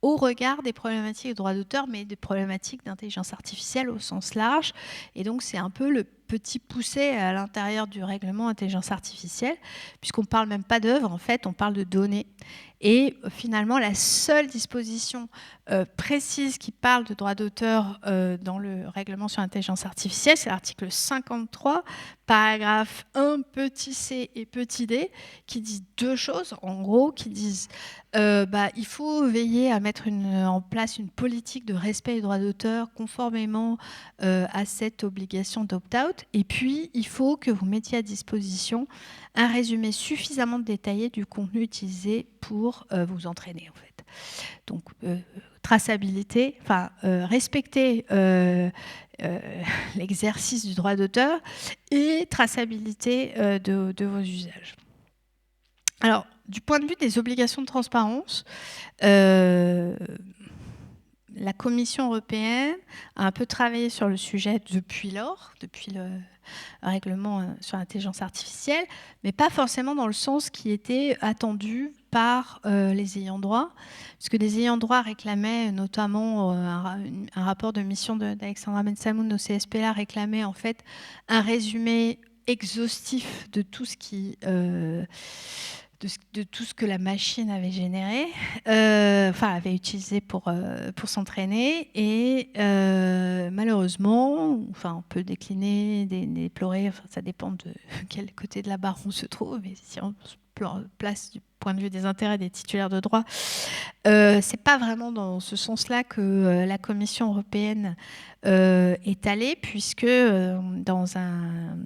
au regard des problématiques de droit d'auteur, mais des problématiques d'intelligence artificielle au sens large. Et donc, c'est un peu le petit poussé à l'intérieur du règlement intelligence artificielle, puisqu'on ne parle même pas d'œuvre, en fait, on parle de données. Et finalement, la seule disposition précise qui parle de droit d'auteur dans le règlement sur l'intelligence artificielle, c'est l'article 53, paragraphe 1, petit c et petit d, qui disent deux choses, en gros, qui disent il faut veiller à mettre en place une politique de respect des droits d'auteur conformément à cette obligation d'opt-out. Et puis, il faut que vous mettiez à disposition un résumé suffisamment détaillé du contenu utilisé pour vous entraîner, en fait. Donc, traçabilité, respecter l'exercice du droit d'auteur et traçabilité de vos usages. Alors, du point de vue des obligations de transparence, la Commission européenne a un peu travaillé sur le sujet depuis lors, depuis le règlement sur l'intelligence artificielle, mais pas forcément dans le sens qui était attendu par les ayants droit, puisque les ayants droit réclamaient notamment un rapport de mission d'Alexandra Ben-Samoun au CSPA réclamait en fait un résumé exhaustif de tout ce qui de tout ce que la machine avait généré, avait utilisé pour s'entraîner. Et malheureusement, on peut décliner, déplorer, ça dépend de quel côté de la barre on se trouve, mais si on se place du point de vue des intérêts des titulaires de droit, c'est pas vraiment dans ce sens-là que la Commission européenne est allée, puisque dans un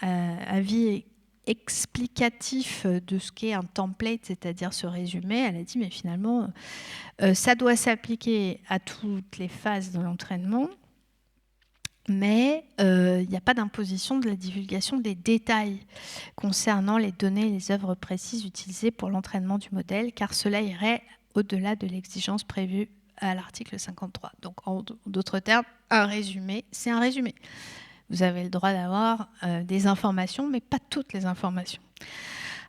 avis explicatif de ce qu'est un template, c'est-à-dire ce résumé, elle a dit mais finalement ça doit s'appliquer à toutes les phases de l'entraînement, mais il n'y a pas d'imposition de la divulgation des détails concernant les données et les œuvres précises utilisées pour l'entraînement du modèle, car cela irait au-delà de l'exigence prévue à l'article 53. Donc en d'autres termes, un résumé, c'est un résumé. Vous avez le droit d'avoir des informations, mais pas toutes les informations.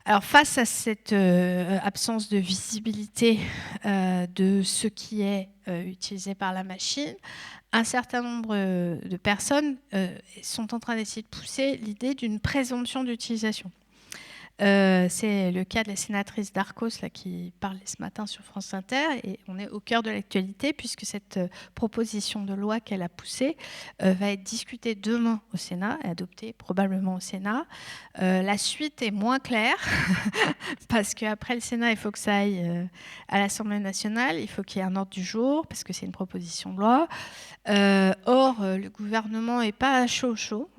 Alors, face à cette absence de visibilité de ce qui est utilisé par la machine, un certain nombre de personnes sont en train d'essayer de pousser l'idée d'une présomption d'utilisation. C'est le cas de la sénatrice Darcos là, qui parlait ce matin sur France Inter, et on est au cœur de l'actualité puisque cette proposition de loi qu'elle a poussée va être discutée demain au Sénat et adoptée probablement au Sénat. La suite est moins claire parce qu'après le Sénat, il faut que ça aille à l'Assemblée nationale, il faut qu'il y ait un ordre du jour parce que c'est une proposition de loi. Or, le gouvernement n'est pas chaud sur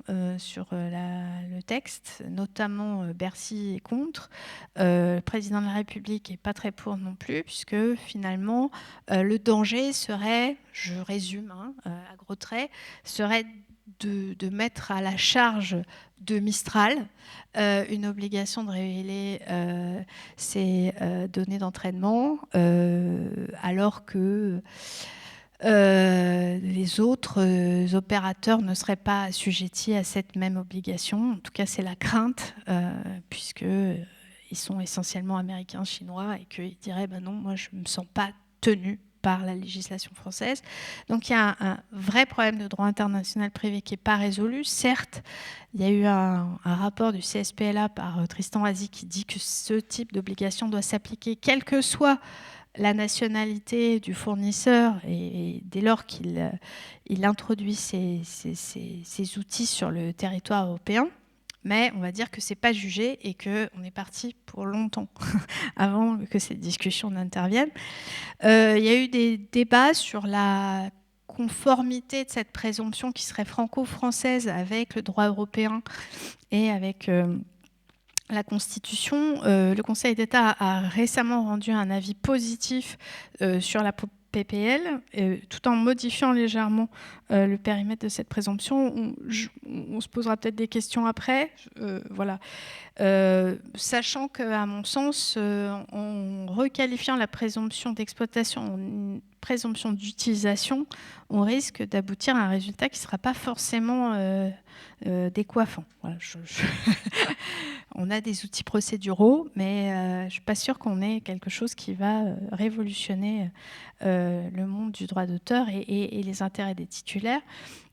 le texte, notamment Bercy est contre. Le président de la République n'est pas très pour non plus, puisque finalement, le danger serait, je résume à gros traits, serait de mettre à la charge de Mistral une obligation de révéler ces données d'entraînement, alors que les autres opérateurs ne seraient pas assujettis à cette même obligation. En tout cas, c'est la crainte, puisqu'ils sont essentiellement américains, chinois, et qu'ils diraient non, moi je ne me sens pas tenu par la législation française. Donc il y a un vrai problème de droit international privé qui n'est pas résolu. Certes, il y a eu un rapport du CSPLA par Tristan Azzi qui dit que ce type d'obligation doit s'appliquer quelle que soit la nationalité du fournisseur et dès lors qu'il introduit ces outils sur le territoire européen. Mais on va dire que ce n'est pas jugé et qu'on est parti pour longtemps avant que cette discussion n'intervienne. Il y a eu des débats sur la conformité de cette présomption qui serait franco-française avec le droit européen et avec la Constitution. Le Conseil d'État a récemment rendu un avis positif sur la PPL, tout en modifiant légèrement le périmètre de cette présomption. On se posera peut-être des questions après. Voilà. Sachant qu'à mon sens, en requalifiant la présomption d'exploitation en présomption d'utilisation, on risque d'aboutir à un résultat qui ne sera pas forcément décoiffant. Voilà, on a des outils procéduraux, mais je ne suis pas sûre qu'on ait quelque chose qui va révolutionner le monde du droit d'auteur et les intérêts des titulaires.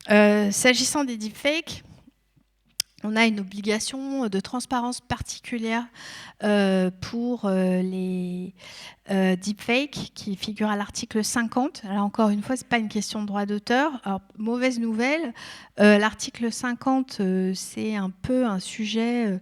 S'agissant des deepfakes, on a une obligation de transparence particulière pour les deepfakes qui figurent à l'article 50. Alors encore une fois, ce n'est pas une question de droit d'auteur. Alors, mauvaise nouvelle, l'article 50, c'est un peu un sujet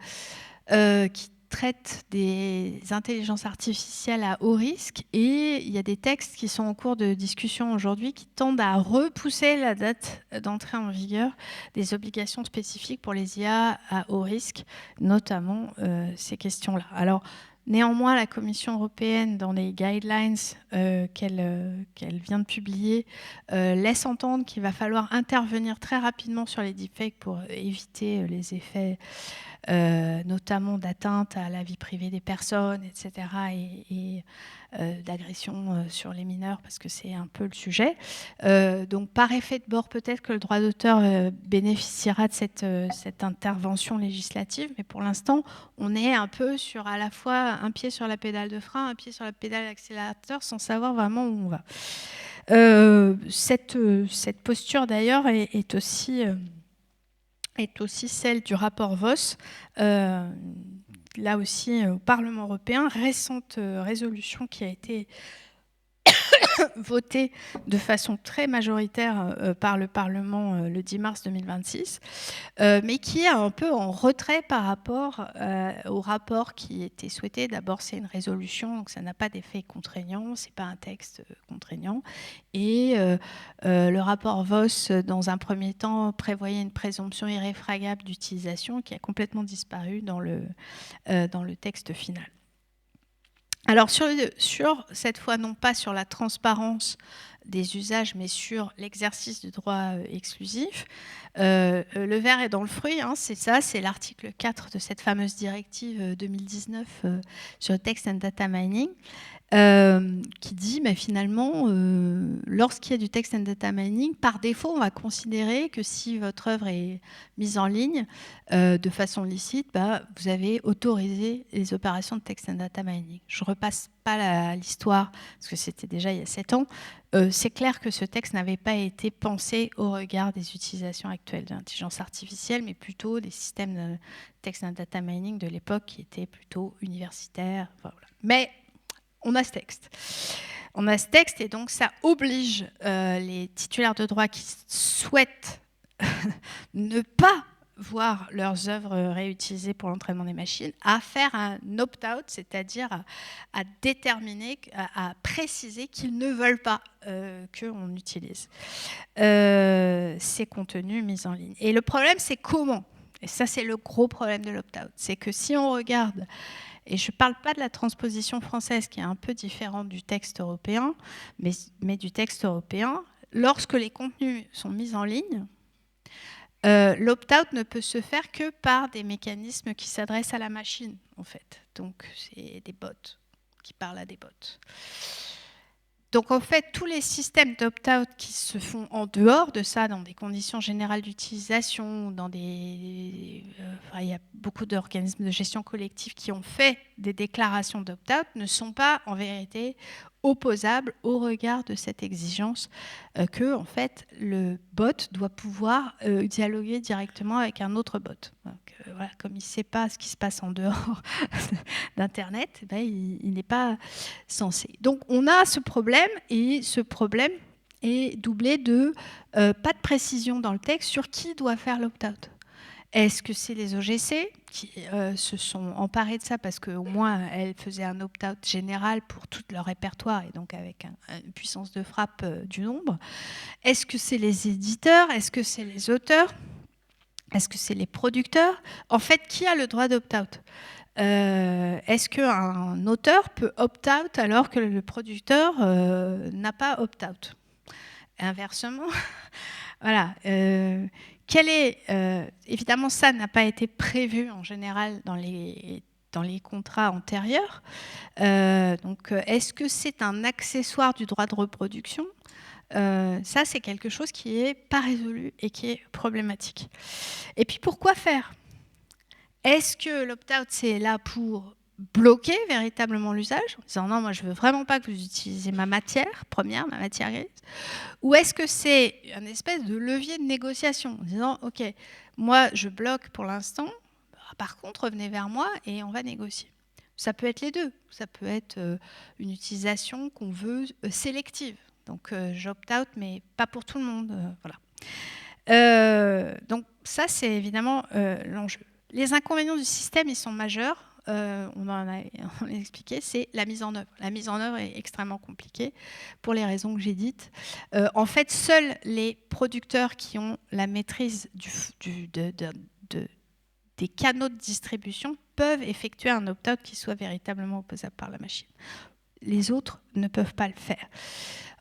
qui traite des intelligences artificielles à haut risque et il y a des textes qui sont en cours de discussion aujourd'hui qui tendent à repousser la date d'entrée en vigueur des obligations spécifiques pour les IA à haut risque, notamment ces questions-là. Alors, néanmoins, la Commission européenne, dans les guidelines qu'elle vient de publier, laisse entendre qu'il va falloir intervenir très rapidement sur les deepfakes pour éviter les effets notamment d'atteinte à la vie privée des personnes, etc., et d'agression sur les mineurs, parce que c'est un peu le sujet. Donc, par effet de bord, peut-être que le droit d'auteur bénéficiera de cette intervention législative, mais pour l'instant, on est un peu sur à la fois un pied sur la pédale de frein, un pied sur la pédale d'accélérateur, sans savoir vraiment où on va. Cette posture, d'ailleurs, est aussi celle du rapport Voss, là aussi au Parlement européen, récente résolution qui a été votée de façon très majoritaire par le Parlement le 10 mars 2026, mais qui est un peu en retrait par rapport au rapport qui était souhaité. D'abord, c'est une résolution, donc ça n'a pas d'effet contraignant, c'est pas un texte contraignant. Et le rapport Voss, dans un premier temps, prévoyait une présomption irréfragable d'utilisation qui a complètement disparu dans le texte final. Alors sur cette fois, non pas sur la transparence des usages, mais sur l'exercice du droit exclusif, le verre est dans le fruit, hein, c'est ça, c'est l'article 4 de cette fameuse directive 2019 sur le text and data mining, qui dit mais finalement, lorsqu'il y a du text and data mining, par défaut, on va considérer que si votre œuvre est mise en ligne de façon licite, vous avez autorisé les opérations de text and data mining. Je ne repasse pas l'histoire, parce que c'était déjà il y a 7 ans. C'est clair que ce texte n'avait pas été pensé au regard des utilisations actuelles de l'intelligence artificielle, mais plutôt des systèmes de text and data mining de l'époque qui étaient plutôt universitaires. Voilà. Mais on a ce texte. On a ce texte et donc ça oblige les titulaires de droit qui souhaitent ne pas voir leurs œuvres réutilisées pour l'entraînement des machines à faire un opt-out, c'est-à-dire à déterminer, à préciser qu'ils ne veulent pas qu'on utilise ces contenus mis en ligne. Et le problème, c'est comment ? Et ça, c'est le gros problème de l'opt-out. C'est que si on regarde, et je ne parle pas de la transposition française qui est un peu différente du texte européen, mais du texte européen, lorsque les contenus sont mis en ligne, l'opt-out ne peut se faire que par des mécanismes qui s'adressent à la machine, en fait. Donc, c'est des bots qui parlent à des bots. Donc, en fait, tous les systèmes d'opt-out qui se font en dehors de ça, dans des conditions générales d'utilisation, il y a beaucoup d'organismes de gestion collective qui ont fait des déclarations d'opt-out, ne sont pas, en vérité, opposable au regard de cette exigence que en fait le bot doit pouvoir dialoguer directement avec un autre bot. Donc, voilà, comme il ne sait pas ce qui se passe en dehors d'Internet, ben, il n'est pas censé. Donc on a ce problème, et ce problème est doublé de pas de précision dans le texte sur qui doit faire l'opt-out. Est-ce que c'est les OGC qui se sont emparés de ça parce qu'au moins elles faisaient un opt-out général pour tout leur répertoire et donc avec une puissance de frappe du nombre? Est-ce que c'est les éditeurs? Est-ce que c'est les auteurs? Est-ce que c'est les producteurs? En fait, qui a le droit d'opt-out? Est-ce qu'un auteur peut opt-out alors que le producteur n'a pas opt-out? Inversement, voilà. Évidemment, ça n'a pas été prévu en général dans les contrats antérieurs. Donc, est-ce que c'est un accessoire du droit de reproduction? Ça, c'est quelque chose qui n'est pas résolu et qui est problématique. Et puis, pourquoi faire? Est-ce que l'opt-out, c'est là pour bloquer véritablement l'usage, en disant non, moi je veux vraiment pas que vous utilisiez ma matière première, ma matière grise, ou est-ce que c'est une espèce de levier de négociation, en disant ok, moi je bloque pour l'instant, par contre revenez vers moi et on va négocier. Ça peut être les deux, ça peut être une utilisation qu'on veut sélective, donc j'opt-out mais pas pour tout le monde, voilà. Donc ça c'est évidemment l'enjeu. Les inconvénients du système, ils sont majeurs. On l'a expliqué, c'est la mise en œuvre. La mise en œuvre est extrêmement compliquée pour les raisons que j'ai dites. En fait, seuls les producteurs qui ont la maîtrise des canaux de distribution peuvent effectuer un opt-out qui soit véritablement opposable par la machine. Les autres ne peuvent pas le faire.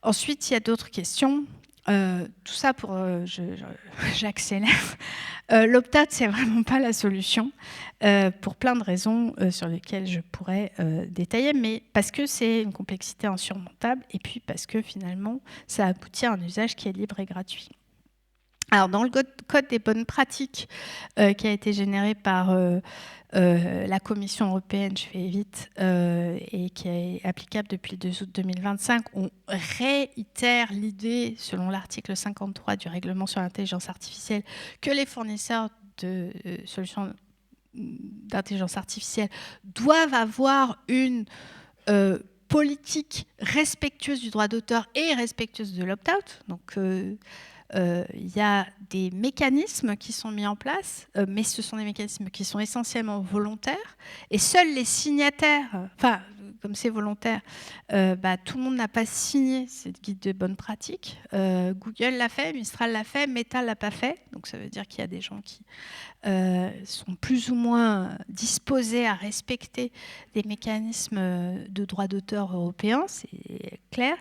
Ensuite, il y a d'autres questions. Tout ça pour... j'accélère. L'opt-out, c'est vraiment pas la solution pour plein de raisons sur lesquelles je pourrais détailler, mais parce que c'est une complexité insurmontable et puis parce que finalement, ça aboutit à un usage qui est libre et gratuit. Alors, dans le code des bonnes pratiques qui a été généré par la Commission européenne, je fais vite, et qui est applicable depuis le 2 août 2025, on réitère l'idée, selon l'article 53 du règlement sur l'intelligence artificielle, que les fournisseurs de solutions d'intelligence artificielle doivent avoir une politique respectueuse du droit d'auteur et respectueuse de l'opt-out. Donc, il y a des mécanismes qui sont mis en place, mais ce sont des mécanismes qui sont essentiellement volontaires, et seuls les signataires, enfin, comme c'est volontaire, tout le monde n'a pas signé cette guide de bonnes pratiques. Google l'a fait, Mistral l'a fait, Meta l'a pas fait, donc ça veut dire qu'il y a des gens qui sont plus ou moins disposés à respecter des mécanismes de droit d'auteur européens, c'est clair.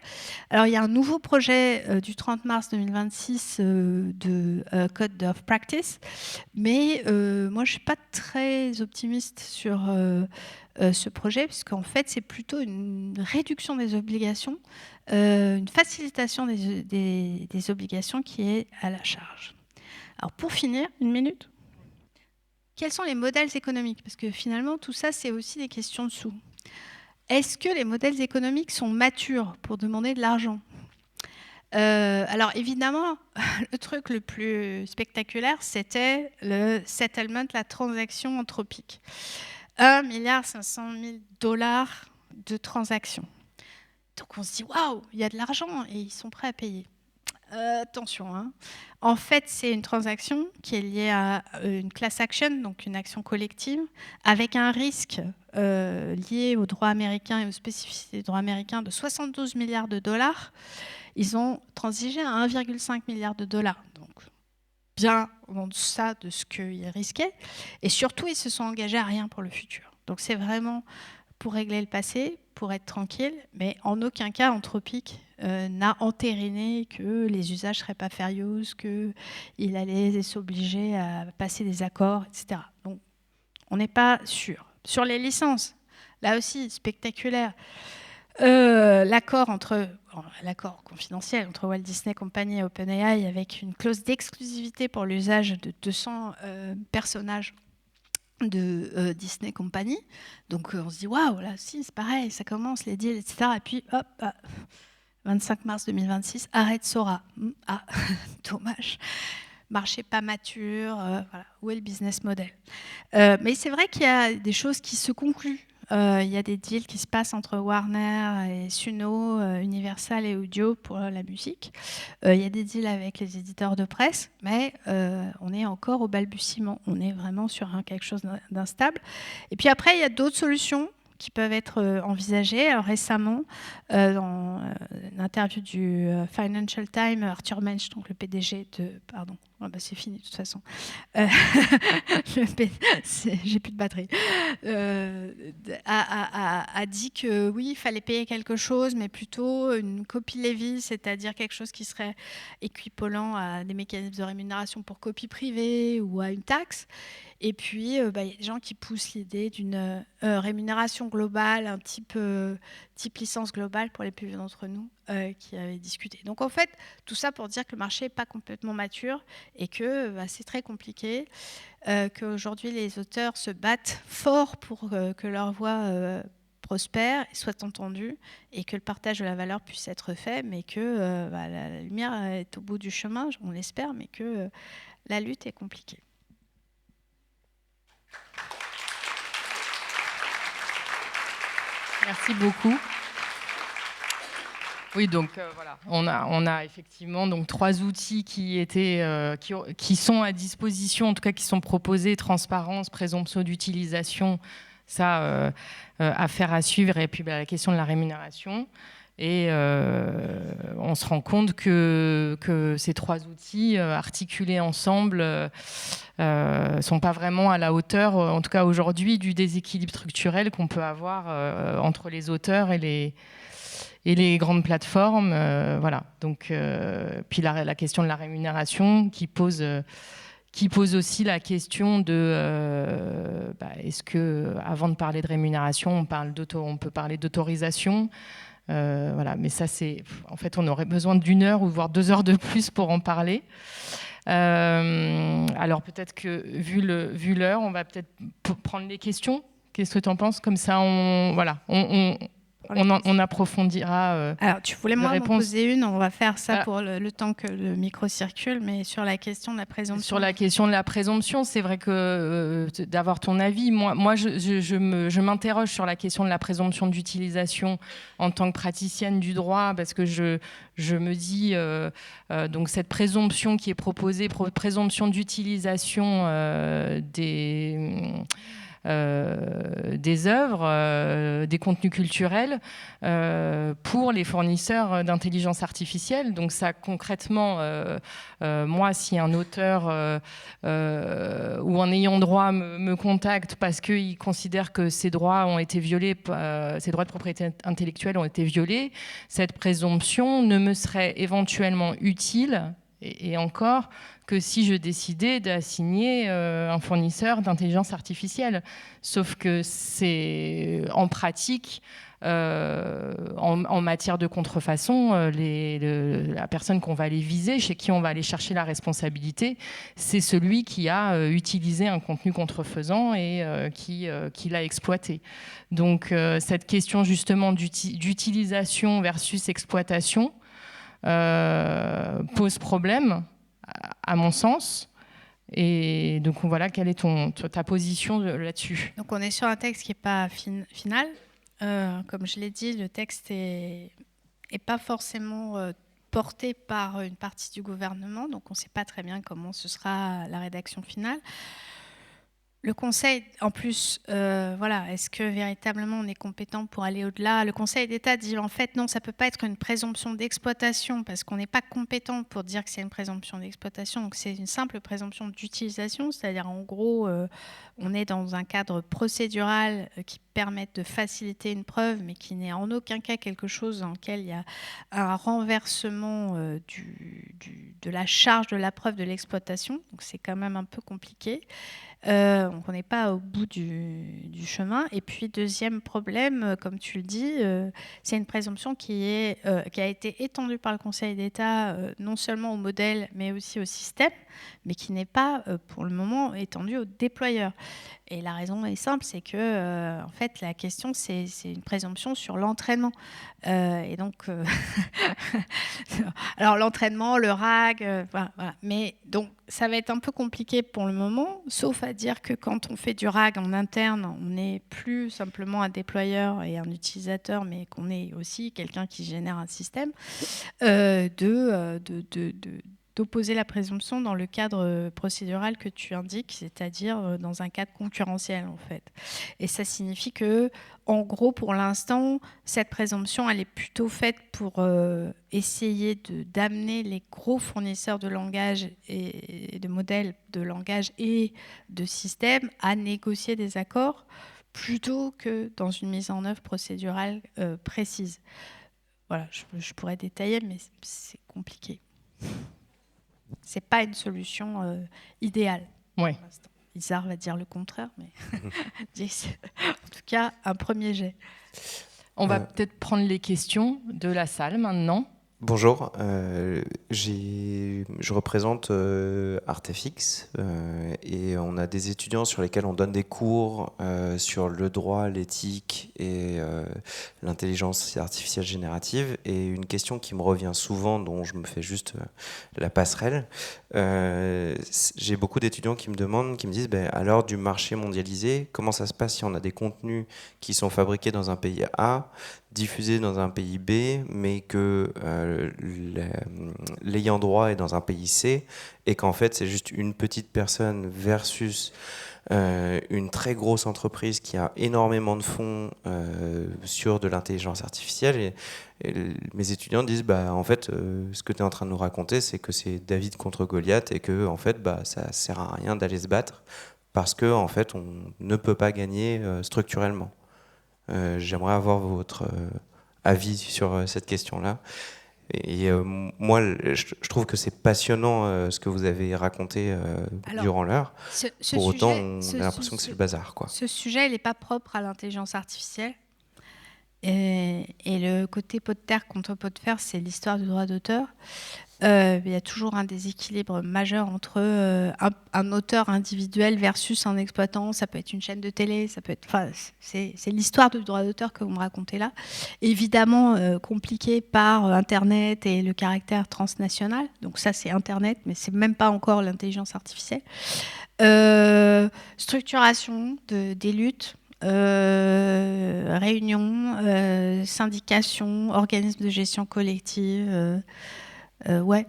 Alors il y a un nouveau projet du 30 mars 2026 de Code of Practice, mais moi je ne suis pas très optimiste sur ce projet, puisqu'en fait c'est plutôt une réduction des obligations, une facilitation des obligations qui est à la charge. Alors pour finir, une minute. Quels sont les modèles économiques? Parce que finalement, tout ça, c'est aussi des questions de sous. Est-ce que les modèles économiques sont matures pour demander de l'argent? Alors évidemment, le truc le plus spectaculaire, c'était le settlement, la transaction anthropique. 1,5 milliard de transactions. Donc on se dit, waouh, il y a de l'argent et ils sont prêts à payer. Attention, hein. En fait, c'est une transaction qui est liée à une class action, donc une action collective, avec un risque lié au droit américain et aux spécificités du droit américain de 72 milliards de dollars. Ils ont transigé à 1,5 milliard de dollars, donc bien en deçà de ce qu'ils risquaient. Et surtout, ils se sont engagés à rien pour le futur. Donc c'est vraiment pour régler le passé, pour être tranquille, mais en aucun cas Anthropic n'a entériné que les usages ne seraient pas fair use, qu'il allait s'obliger à passer des accords, etc. Donc on n'est pas sûr. Sur les licences, là aussi, spectaculaire. L'accord confidentiel entre Walt Disney Company et OpenAI avec une clause d'exclusivité pour l'usage de 200 personnages de Disney Company. Donc on se dit waouh, là si c'est pareil, ça commence les deals, etc. Et puis hop, 25 mars 2026, arrête Sora. Ah, dommage. Marché pas mature, voilà. Où est le business model? Mais c'est vrai qu'il y a des choses qui se concluent. Il y a des deals qui se passent entre Warner et Suno, Universal et Audio pour la musique. Il y a des deals avec les éditeurs de presse, mais on est encore au balbutiement. On est vraiment sur quelque chose d'instable. Et puis après, il y a d'autres solutions qui peuvent être envisagées. Alors, récemment, dans une interview du Financial Times, Arthur Mensch, donc le PDG de... Pardon, oh bah c'est fini de toute façon. J'ai plus de batterie. A dit que oui, il fallait payer quelque chose, mais plutôt une copie Lévis, c'est-à-dire quelque chose qui serait équivalent à des mécanismes de rémunération pour copie privée ou à une taxe. Et puis, il y a des gens qui poussent l'idée d'une rémunération globale, un type licence globale pour les plus vieux d'entre nous qui avaient discuté. Donc, en fait, tout ça pour dire que le marché n'est pas complètement mature et que c'est très compliqué, qu'aujourd'hui, les auteurs se battent fort pour que leur voix prospère et soit entendue et que le partage de la valeur puisse être fait, mais que la lumière est au bout du chemin, on l'espère, mais que la lutte est compliquée. Merci beaucoup. Oui, donc voilà, on a effectivement donc 3 outils qui sont à disposition, en tout cas qui sont proposés: transparence, présomption d'utilisation, ça affaire à suivre, et puis la question de la rémunération. Et on se rend compte que ces 3 outils articulés ensemble sont pas vraiment à la hauteur, en tout cas aujourd'hui, du déséquilibre structurel qu'on peut avoir entre les auteurs et les grandes plateformes. Voilà. Donc, puis la question de la rémunération qui pose aussi la question de est-ce que, avant de parler de rémunération, on peut parler d'autorisation. Voilà, mais ça, en fait, on aurait besoin d'1 heure ou voire 2 heures de plus pour en parler. Alors peut-être que vu l'heure, on va peut-être prendre les questions. Qu'est-ce que tu en penses? Comme ça, on approfondira. Alors, tu voulais m'en poser une, on va faire ça pour le temps que le micro circule, mais sur la question de la présomption. Sur la question de la présomption, c'est vrai que d'avoir ton avis, moi je m'interroge sur la question de la présomption d'utilisation en tant que praticienne du droit, parce que je me dis, donc cette présomption qui est proposée, présomption d'utilisation des œuvres, des contenus culturels pour les fournisseurs d'intelligence artificielle. Donc ça, concrètement, moi, si un auteur ou un ayant droit me contacte parce qu'il considère que ses droits ont été violés, ses droits de propriété intellectuelle ont été violés, cette présomption ne me serait éventuellement utile, et encore, que si je décidais d'assigner un fournisseur d'intelligence artificielle. Sauf que c'est en pratique, en matière de contrefaçon, la personne qu'on va aller viser, chez qui on va aller chercher la responsabilité, c'est celui qui a utilisé un contenu contrefaisant et qui l'a exploité. Donc cette question justement d'utilisation versus exploitation pose problème, à mon sens. Et donc voilà, quelle est ta position là-dessus? Donc on est sur un texte qui n'est pas final. Comme je l'ai dit, le texte n'est pas forcément porté par une partie du gouvernement, donc on ne sait pas très bien comment ce sera la rédaction finale. Le Conseil, en plus, est-ce que véritablement on est compétent pour aller au-delà? Le Conseil d'État dit en fait non, ça ne peut pas être une présomption d'exploitation parce qu'on n'est pas compétent pour dire que c'est une présomption d'exploitation. Donc c'est une simple présomption d'utilisation, c'est-à-dire en gros, on est dans un cadre procédural qui permettent de faciliter une preuve, mais qui n'est en aucun cas quelque chose dans lequel il y a un renversement de la charge de la preuve de l'exploitation. Donc c'est quand même un peu compliqué. Donc on n'est pas au bout du chemin. Et puis deuxième problème, comme tu le dis, c'est une présomption qui a été étendue par le Conseil d'État non seulement au modèle mais aussi au système, mais qui n'est pas pour le moment étendue aux déployeurs. Et la raison est simple, c'est que en fait la question c'est une présomption sur l'entraînement. Et donc alors l'entraînement, le RAG, voilà. Mais donc ça va être un peu compliqué pour le moment, sauf à dire que quand on fait du RAG en interne, on n'est plus simplement un déployeur et un utilisateur, mais qu'on est aussi quelqu'un qui génère un système, d'opposer la présomption dans le cadre procédural que tu indiques, c'est-à-dire dans un cadre concurrentiel en fait. Et ça signifie que, en gros, pour l'instant, cette présomption, elle est plutôt faite pour essayer d'amener les gros fournisseurs de langage et de modèles de langage et de systèmes à négocier des accords plutôt que dans une mise en œuvre procédurale précise. Voilà, je pourrais détailler, mais c'est compliqué. C'est pas une solution idéale. Ouais. Isard va dire le contraire, mais en tout cas, un premier jet. On va peut-être prendre les questions de la salle maintenant. Bonjour, je représente Artefix et on a des étudiants sur lesquels on donne des cours sur le droit, l'éthique et l'intelligence artificielle générative. Et une question qui me revient souvent, dont je me fais juste la passerelle, j'ai beaucoup d'étudiants qui me demandent, qui me disent à l'heure du marché mondialisé, comment ça se passe si on a des contenus qui sont fabriqués dans un pays A, diffusé dans un pays B, mais que l'ayant droit est dans un pays C, et qu'en fait c'est juste une petite personne versus une très grosse entreprise qui a énormément de fonds sur de l'intelligence artificielle. Et mes étudiants disent en fait ce que tu es en train de nous raconter, c'est que c'est David contre Goliath et que en fait ça sert à rien d'aller se battre parce que en fait on ne peut pas gagner structurellement. J'aimerais avoir votre avis sur cette question-là. Et moi, je trouve que c'est passionnant ce que vous avez raconté durant l'heure. Pour autant, on a l'impression que c'est le bazar, quoi. Ce sujet, il n'est pas propre à l'intelligence artificielle. Et le côté pot de terre contre pot de fer, c'est l'histoire du droit d'auteur. Il y a toujours un déséquilibre majeur entre un auteur individuel versus un exploitant. Ça peut être une chaîne de télé, ça peut être, c'est l'histoire du droit d'auteur que vous me racontez là. Évidemment compliqué par Internet et le caractère transnational. Donc ça, c'est Internet, mais c'est même pas encore l'intelligence artificielle. Structuration des luttes. Réunions, syndications, organismes de gestion collective. Ouais,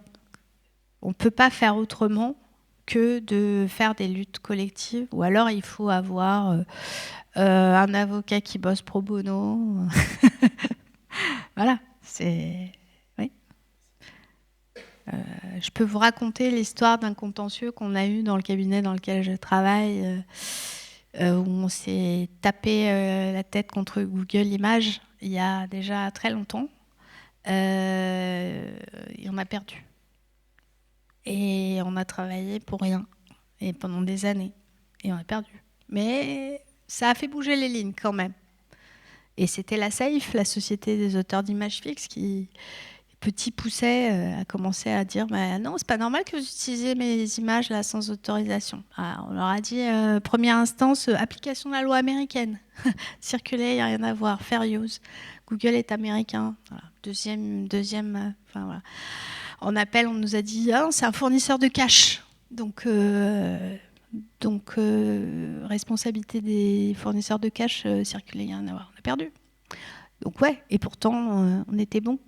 on ne peut pas faire autrement que de faire des luttes collectives, ou alors il faut avoir un avocat qui bosse pro bono. Voilà, c'est... Oui. Je peux vous raconter l'histoire d'un contentieux qu'on a eu dans le cabinet dans lequel je travaille, où on s'est tapé la tête contre Google Images il y a déjà très longtemps. Et on a perdu. Et on a travaillé pour rien. Et pendant des années. Et on a perdu. Mais ça a fait bouger les lignes quand même. Et c'était la SAIF, la Société des auteurs d'images fixes, qui, petit poussait, a commencé à dire non, c'est pas normal que vous utilisiez mes images là sans autorisation. Alors, on leur a dit première instance, application de la loi américaine. Circuler, il n'y a rien à voir. Fair use. Google est américain. Voilà. Deuxième voilà. En appel, on nous a dit c'est un fournisseur de cache. Donc responsabilité des fournisseurs de cache, circuler, il n'y a rien à voir. On a perdu. Donc ouais, et pourtant, on était bon.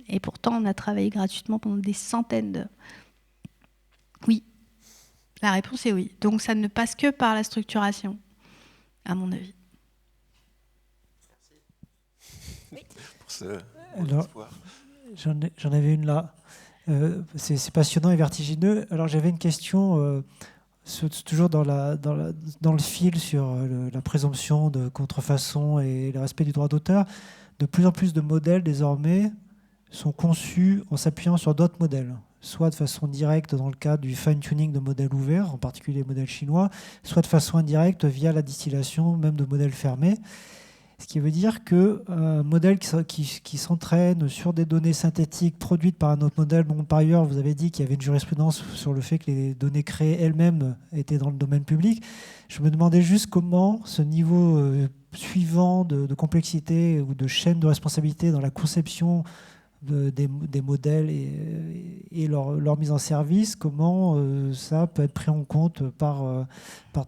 Et pourtant, on a travaillé gratuitement pendant des centaines d'heures. Oui. La réponse est oui. Donc ça ne passe que par la structuration, à mon avis. Alors, j'en avais une là. C'est passionnant et vertigineux. Alors j'avais une question toujours dans le fil sur la présomption de contrefaçon et le respect du droit d'auteur, de plus en plus de modèles désormais sont conçus en s'appuyant sur d'autres modèles, soit de façon directe dans le cadre du fine-tuning de modèles ouverts, en particulier les modèles chinois, soit de façon indirecte via la distillation même de modèles fermés. Ce qui veut dire qu'un modèle qui s'entraîne sur des données synthétiques produites par un autre modèle, dont par ailleurs vous avez dit qu'il y avait une jurisprudence sur le fait que les données créées elles-mêmes étaient dans le domaine public, je me demandais juste comment ce niveau suivant de complexité ou de chaîne de responsabilité dans la conception des modèles et leur mise en service, comment ça peut être pris en compte par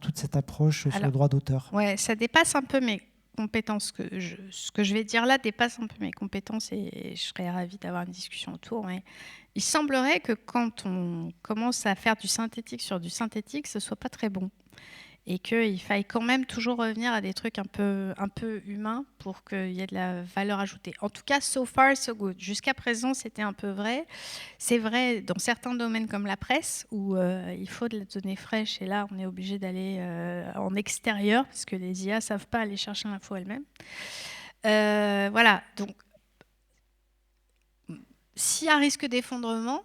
toute cette approche sur le droit d'auteur. Ouais, ça dépasse un peu mes compétences. Ce que je vais dire là dépasse un peu mes compétences et je serais ravie d'avoir une discussion autour. Mais il semblerait que quand on commence à faire du synthétique sur du synthétique, ce ne soit pas très bon. Et qu'il faille quand même toujours revenir à des trucs un peu humains pour qu'il y ait de la valeur ajoutée. En tout cas, so far, so good. Jusqu'à présent, c'était un peu vrai. C'est vrai dans certains domaines comme la presse, où il faut de la donnée fraîche, et là, on est obligé d'aller en extérieur, parce que les IA ne savent pas aller chercher l'info elles-mêmes. Voilà, donc, s'il y a risque d'effondrement,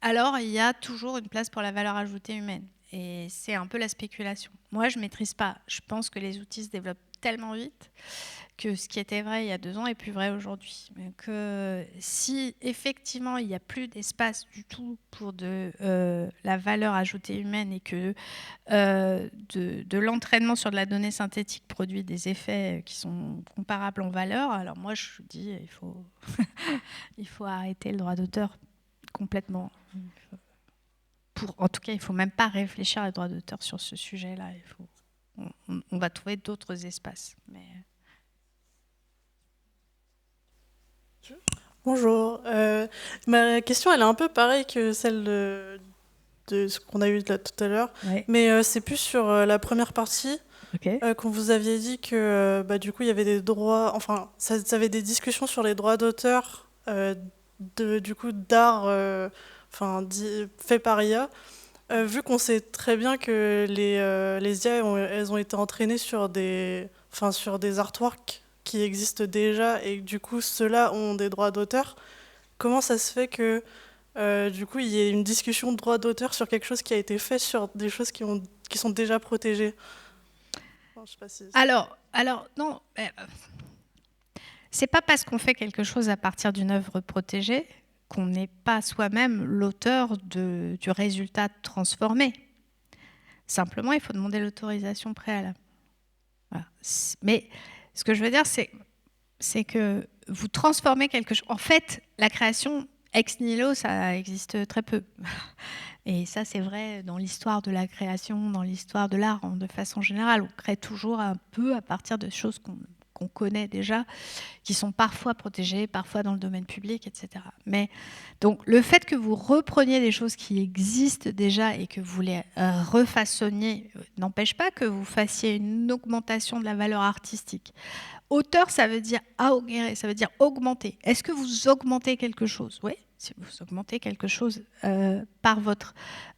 alors il y a toujours une place pour la valeur ajoutée humaine. Et c'est un peu la spéculation. Moi, je ne maîtrise pas. Je pense que les outils se développent tellement vite que ce qui était vrai il y a 2 ans est plus vrai aujourd'hui. Que si effectivement il n'y a plus d'espace du tout pour la valeur ajoutée humaine et que de l'entraînement sur de la donnée synthétique produit des effets qui sont comparables en valeur, alors moi je dis il faut arrêter le droit d'auteur complètement. En tout cas, il ne faut même pas réfléchir à les droits d'auteur sur ce sujet-là. On va trouver d'autres espaces. Mais... Bonjour. Ma question, elle est un peu pareille que celle de ce qu'on a eu là tout à l'heure. Ouais. Mais c'est plus sur la première partie. Okay. Quand vous aviez dit que du coup, il y avait des droits... Enfin, ça avait des discussions sur les droits d'auteur du coup, d'art... fait par IA, vu qu'on sait très bien que les IA, elles ont été entraînées sur des artworks qui existent déjà et que du coup, ceux-là ont des droits d'auteur, comment ça se fait que du coup, il y ait une discussion de droits d'auteur sur quelque chose qui a été fait sur des choses qui sont déjà protégées? Enfin, je sais pas si... Alors, non, c'est pas parce qu'on fait quelque chose à partir d'une œuvre protégée qu'on n'est pas soi-même l'auteur du résultat transformé. Simplement, il faut demander l'autorisation préalable. Voilà. Mais ce que je veux dire, c'est que vous transformez quelque chose. En fait, la création ex nihilo, ça existe très peu. Et ça, c'est vrai dans l'histoire de la création, dans l'histoire de l'art, de façon générale. On crée toujours un peu à partir de choses qu'on connaît déjà, qui sont parfois protégées, parfois dans le domaine public, etc. Mais donc, le fait que vous repreniez des choses qui existent déjà et que vous les refaçonniez n'empêche pas que vous fassiez une augmentation de la valeur artistique. Auteur, ça veut dire augérer, ça veut dire augmenter. Est-ce que vous augmentez quelque chose? Oui, si vous augmentez quelque chose par votre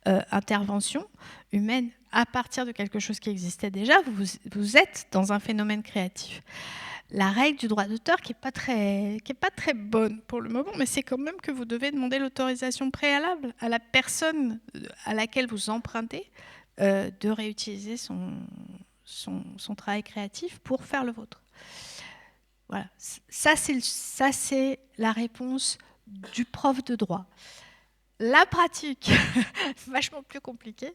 intervention humaine, à partir de quelque chose qui existait déjà, vous êtes dans un phénomène créatif. La règle du droit d'auteur qui n'est pas très bonne pour le moment, mais c'est quand même que vous devez demander l'autorisation préalable à la personne à laquelle vous empruntez de réutiliser son travail créatif pour faire le vôtre. Voilà. Ça, c'est la réponse du prof de droit. La pratique, vachement plus compliquée,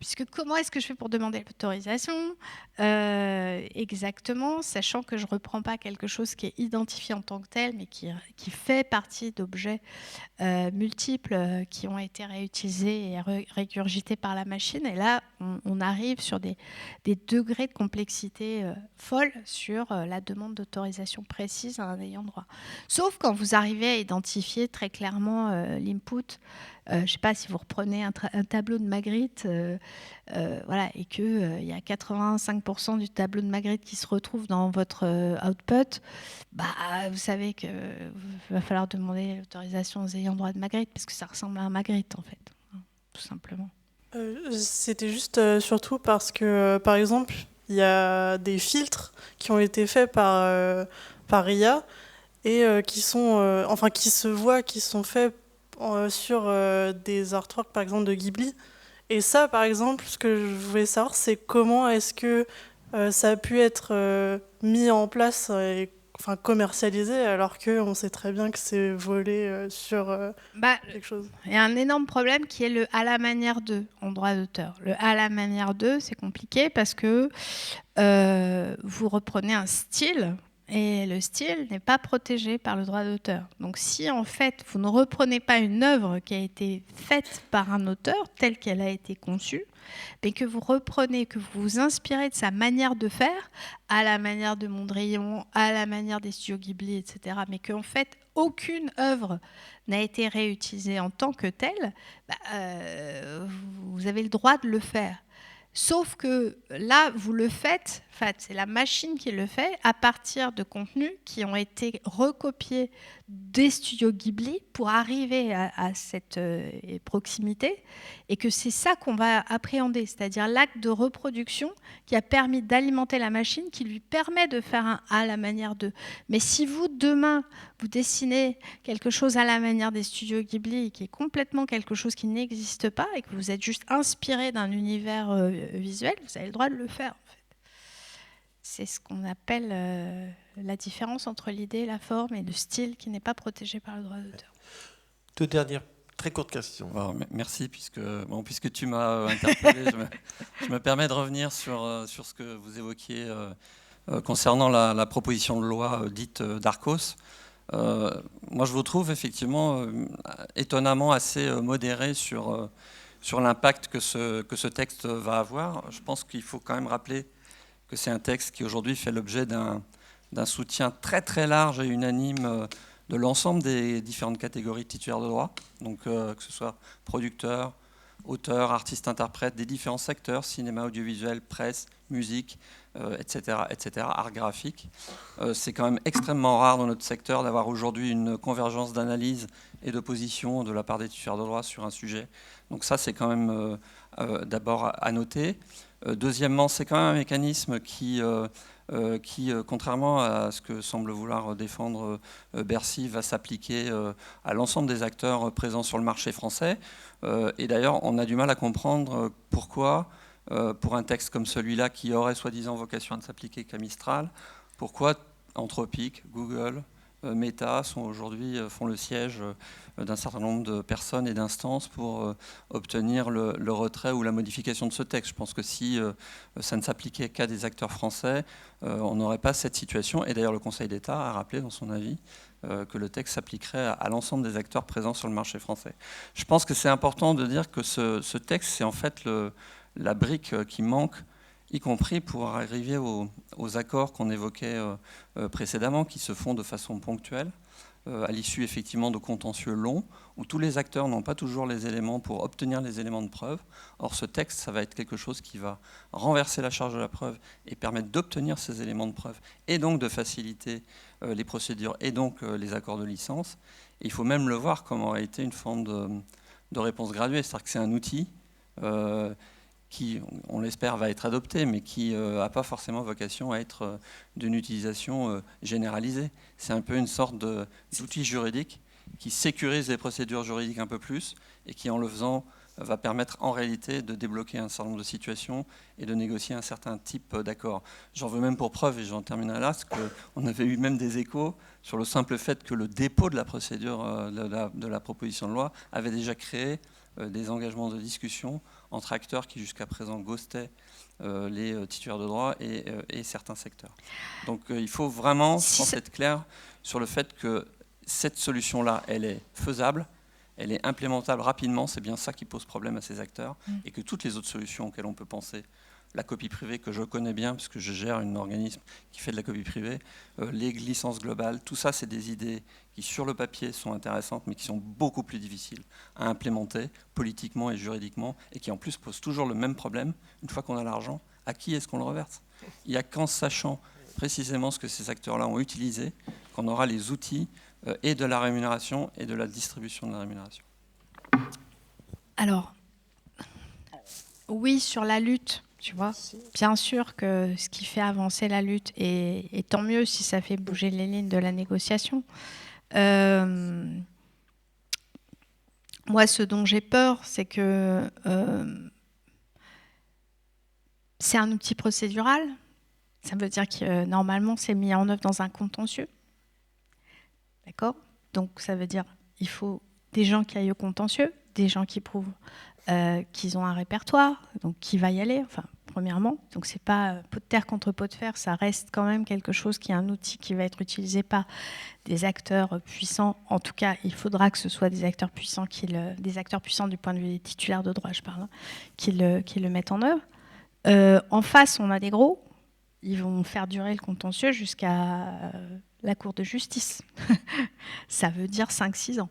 puisque comment est-ce que je fais pour demander l'autorisation exactement, sachant que je ne reprends pas quelque chose qui est identifié en tant que tel, mais qui fait partie d'objets multiples qui ont été réutilisés et régurgités par la machine. Et là, on arrive sur des degrés de complexité folles sur la demande d'autorisation précise à un ayant droit. Sauf quand vous arrivez à identifier très clairement l'input. Je ne sais pas si vous reprenez un tableau de Magritte voilà, et qu'il y a 85% du tableau de Magritte qui se retrouve dans votre output, vous savez qu'il va falloir demander l'autorisation aux ayants droit de Magritte parce que ça ressemble à un Magritte en fait, tout simplement. C'était juste surtout parce que, par exemple, il y a des filtres qui ont été faits par IA et qui sont, enfin, qui se voient, qui sont faits sur des artworks, par exemple, de Ghibli. Et ça, par exemple, ce que je voulais savoir, c'est comment est-ce que ça a pu être mis en place et enfin, commercialisé, alors qu'on sait très bien que c'est volé sur quelque chose. Il y a un énorme problème qui est le à la manière de en droit d'auteur. Le à la manière de, c'est compliqué parce que vous reprenez un style et le style n'est pas protégé par le droit d'auteur. Donc si en fait vous ne reprenez pas une œuvre qui a été faite par un auteur telle qu'elle a été conçue, mais que vous reprenez, que vous vous inspirez de sa manière de faire, à la manière de Mondrian, à la manière des studios Ghibli, etc., mais qu'en fait aucune œuvre n'a été réutilisée en tant que telle, vous avez le droit de le faire. Sauf que là, vous le faites, c'est la machine qui le fait à partir de contenus qui ont été recopiés des studios Ghibli pour arriver à cette proximité, et que c'est ça qu'on va appréhender, c'est-à-dire l'acte de reproduction qui a permis d'alimenter la machine, qui lui permet de faire un à la manière de. Mais si vous, demain, vous dessinez quelque chose à la manière des studios Ghibli, qui est complètement quelque chose qui n'existe pas, et que vous êtes juste inspiré d'un univers visuel, vous avez le droit de le faire. En fait. C'est ce qu'on appelle la différence entre l'idée, la forme et le style qui n'est pas protégé par le droit d'auteur. Deux dernières très courtes questions. Alors, merci, puisque tu m'as interpellé, je me permets de revenir sur ce que vous évoquiez concernant la proposition de loi dite d'Arcos. Moi, je vous trouve effectivement étonnamment assez modéré sur l'impact que ce texte va avoir. Je pense qu'il faut quand même rappeler que c'est un texte qui aujourd'hui fait l'objet d'un soutien très très large et unanime de l'ensemble des différentes catégories de titulaires de droit, donc que ce soit producteurs, auteurs, artistes, interprètes, des différents secteurs, cinéma, audiovisuel, presse, musique, etc., art graphique. C'est quand même extrêmement rare dans notre secteur d'avoir aujourd'hui une convergence d'analyse et de position de la part des titulaires de droit sur un sujet. Donc ça, c'est quand même d'abord à noter. Deuxièmement, c'est quand même un mécanisme qui contrairement à ce que semble vouloir défendre Bercy, va s'appliquer à l'ensemble des acteurs présents sur le marché français. Et d'ailleurs, on a du mal à comprendre pourquoi, pour un texte comme celui-là, qui aurait soi-disant vocation à ne s'appliquer qu'à Mistral, pourquoi Anthropic, Google, Meta font le siège d'un certain nombre de personnes et d'instances pour obtenir le retrait ou la modification de ce texte. Je pense que si ça ne s'appliquait qu'à des acteurs français, on n'aurait pas cette situation. Et d'ailleurs, le Conseil d'État a rappelé dans son avis que le texte s'appliquerait à l'ensemble des acteurs présents sur le marché français. Je pense que c'est important de dire que ce texte, c'est en fait la brique qui manque, y compris pour arriver aux accords qu'on évoquait précédemment, qui se font de façon ponctuelle, à l'issue effectivement de contentieux longs, où tous les acteurs n'ont pas toujours les éléments pour obtenir les éléments de preuve. Or, ce texte, ça va être quelque chose qui va renverser la charge de la preuve et permettre d'obtenir ces éléments de preuve, et donc de faciliter les procédures, et donc les accords de licence. Et il faut même le voir comme en réalité une forme de réponse graduée, c'est-à-dire que c'est un outil qui, on l'espère, va être adopté, mais qui n'a pas forcément vocation à être d'une utilisation généralisée. C'est un peu une sorte d'outil juridique qui sécurise les procédures juridiques un peu plus et qui, en le faisant, va permettre en réalité de débloquer un certain nombre de situations et de négocier un certain type d'accord. J'en veux même pour preuve, et j'en terminerai là, parce qu'on avait eu même des échos sur le simple fait que le dépôt de la procédure de la proposition de loi avait déjà créé des engagements de discussion entre acteurs qui jusqu'à présent ghostaient les titulaires de droit et certains secteurs. Donc il faut vraiment être clair sur le fait que cette solution-là, elle est faisable, elle est implémentable rapidement, c'est bien ça qui pose problème à ces acteurs, et que toutes les autres solutions auxquelles on peut penser, la copie privée que je connais bien parce que je gère un organisme qui fait de la copie privée, les licences globales, tout ça c'est des idées qui sur le papier sont intéressantes mais qui sont beaucoup plus difficiles à implémenter politiquement et juridiquement et qui en plus posent toujours le même problème. Une fois qu'on a l'argent, à qui est-ce qu'on le reverse? Il n'y a qu'en sachant précisément ce que ces acteurs-là ont utilisé qu'on aura les outils et de la rémunération et de la distribution de la rémunération. Alors, Oui, sur la lutte, tu vois. Bien sûr que ce qui fait avancer la lutte, et tant mieux si ça fait bouger les lignes de la négociation. Moi, ce dont j'ai peur, c'est que c'est un outil procédural. Ça veut dire que normalement, c'est mis en œuvre dans un contentieux. D'accord ? Donc, ça veut dire qu'il faut des gens qui aillent au contentieux, des gens qui prouvent qu'ils ont un répertoire, donc qui va y aller, enfin, premièrement. Donc, c'est pas pot de terre contre pot de fer, ça reste quand même quelque chose qui est un outil qui va être utilisé par des acteurs puissants. En tout cas, il faudra que ce soit des acteurs puissants, des acteurs puissants du point de vue des titulaires de droit, je parle, hein, qui le mettent en œuvre. En face, on a des gros. Ils vont faire durer le contentieux jusqu'à la Cour de justice. Ça veut dire 5-6 ans.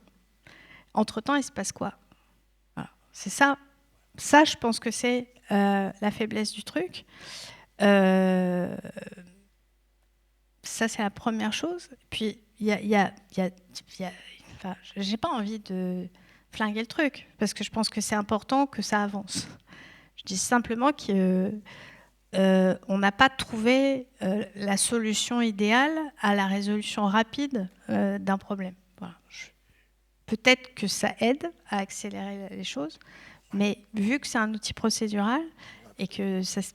Entre-temps, il se passe quoi ? Voilà. C'est ça. Ça, je pense que c'est la faiblesse du truc. Ça, c'est la première chose. Puis, enfin, j'ai pas envie de flinguer le truc, parce que je pense que c'est important que ça avance. Je dis simplement qu'on n'a pas trouvé la solution idéale à la résolution rapide d'un problème. Voilà. Peut-être que ça aide à accélérer les choses, mais vu que c'est un outil procédural et que ça se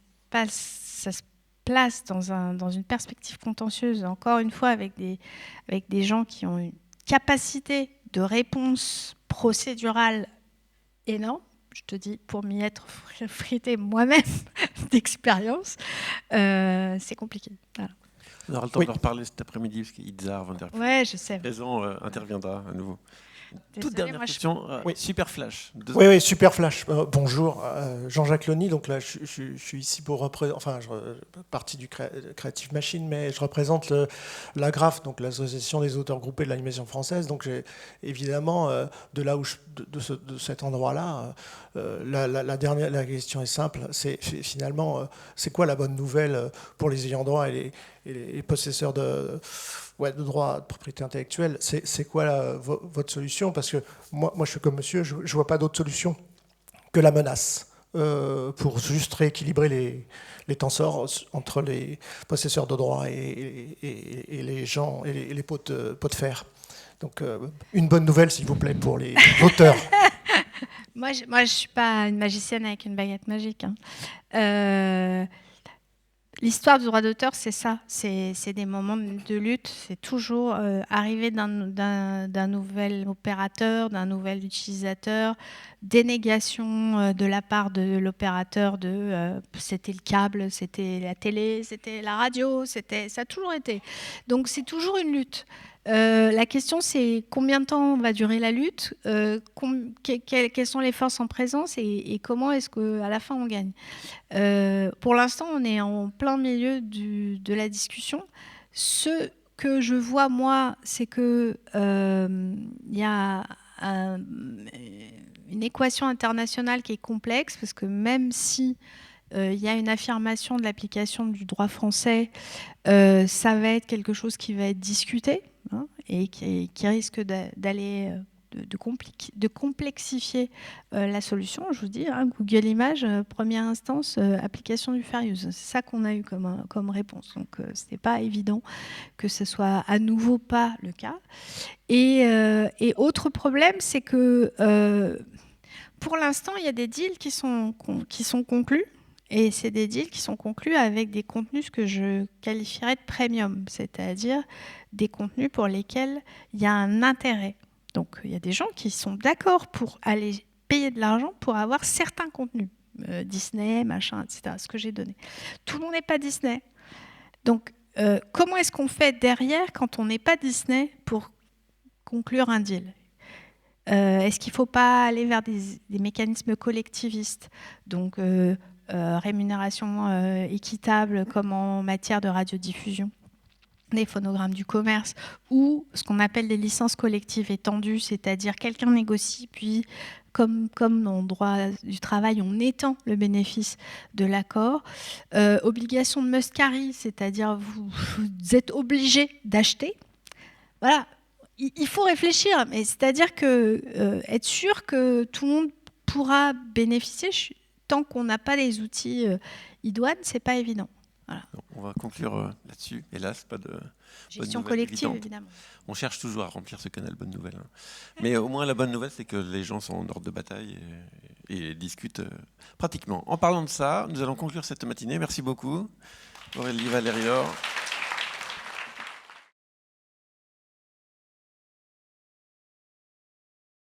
place dans une perspective contentieuse, encore une fois avec des gens qui ont une capacité de réponse procédurale énorme, je te dis, pour m'y être frité moi-même d'expérience, c'est compliqué. Voilà. On aura le temps de leur parler cet après-midi, parce qu'Itzhar Van der Ouais, je sais. Raison interviendra à nouveau. Désolée, Toute dernière question, oui. Super Flash. Oui, Super Flash. Bonjour, Jean-Jacques Lony. Donc là, je suis ici pour représenter, enfin, partie du Creative Machine, mais je représente l'AGRAF, donc l'Association des auteurs groupés de l'animation française. Donc j'ai évidemment, de là où de cet endroit-là, la question est simple. C'est finalement, c'est quoi la bonne nouvelle pour les ayants droit et les possesseurs de droits de propriété intellectuelle? C'est quoi votre solution? Parce que moi, je suis comme monsieur, je ne vois pas d'autre solution que la menace pour juste rééquilibrer les tensors entre les possesseurs de droits et les gens et les pots de fer. Donc, une bonne nouvelle, s'il vous plaît, pour les auteurs. Moi, je ne suis pas une magicienne avec une baguette magique. Hein. L'histoire du droit d'auteur, c'est ça. C'est des moments de lutte. C'est toujours arriver d'un nouvel opérateur, d'un nouvel utilisateur, dénégation de la part de l'opérateur c'était le câble, c'était la télé, c'était la radio, ça a toujours été. Donc c'est toujours une lutte. La question, c'est combien de temps va durer la lutte, quelles sont les forces en présence et comment est-ce qu'à la fin on gagne. Pour l'instant, on est en plein milieu de la discussion. Ce que je vois, moi, c'est qu'il y a une équation internationale qui est complexe, parce que même si il y a une affirmation de l'application du droit français, ça va être quelque chose qui va être discuté, hein, et qui risque d'aller de complexifier la solution. Je vous dis, hein, Google Images, première instance, application du fair use. C'est ça qu'on a eu comme réponse. Donc, ce n'est pas évident que ce soit à nouveau pas le cas. Et autre problème, c'est que pour l'instant, il y a des deals qui sont conclus. Et c'est des deals qui sont conclus avec des contenus que je qualifierais de premium, c'est-à-dire des contenus pour lesquels il y a un intérêt. Donc, il y a des gens qui sont d'accord pour aller payer de l'argent pour avoir certains contenus. Disney, machin, etc., ce que j'ai donné. Tout le monde n'est pas Disney. Donc, comment est-ce qu'on fait derrière quand on n'est pas Disney pour conclure un deal ? Est-ce qu'il ne faut pas aller vers des mécanismes collectivistes ? Donc, rémunération équitable comme en matière de radiodiffusion, des phonogrammes du commerce, ou ce qu'on appelle des licences collectives étendues, c'est-à-dire quelqu'un négocie, puis comme dans le droit du travail, on étend le bénéfice de l'accord. Obligation de must carry, c'est-à-dire vous êtes obligé d'acheter. Voilà, il faut réfléchir, mais c'est-à-dire que être sûr que tout le monde pourra bénéficier, tant qu'on n'a pas les outils idoines, c'est pas évident. Voilà. Donc, on va conclure là-dessus. Hélas, pas de Gestion bonne nouvelle collective, évidente. évidemment. On cherche toujours à remplir ce canal bonne nouvelle. Hein. Mais au moins, la bonne nouvelle, c'est que les gens sont en ordre de bataille et discutent pratiquement. En parlant de ça, nous allons conclure cette matinée. Merci beaucoup, Aurélie Valérie Laure.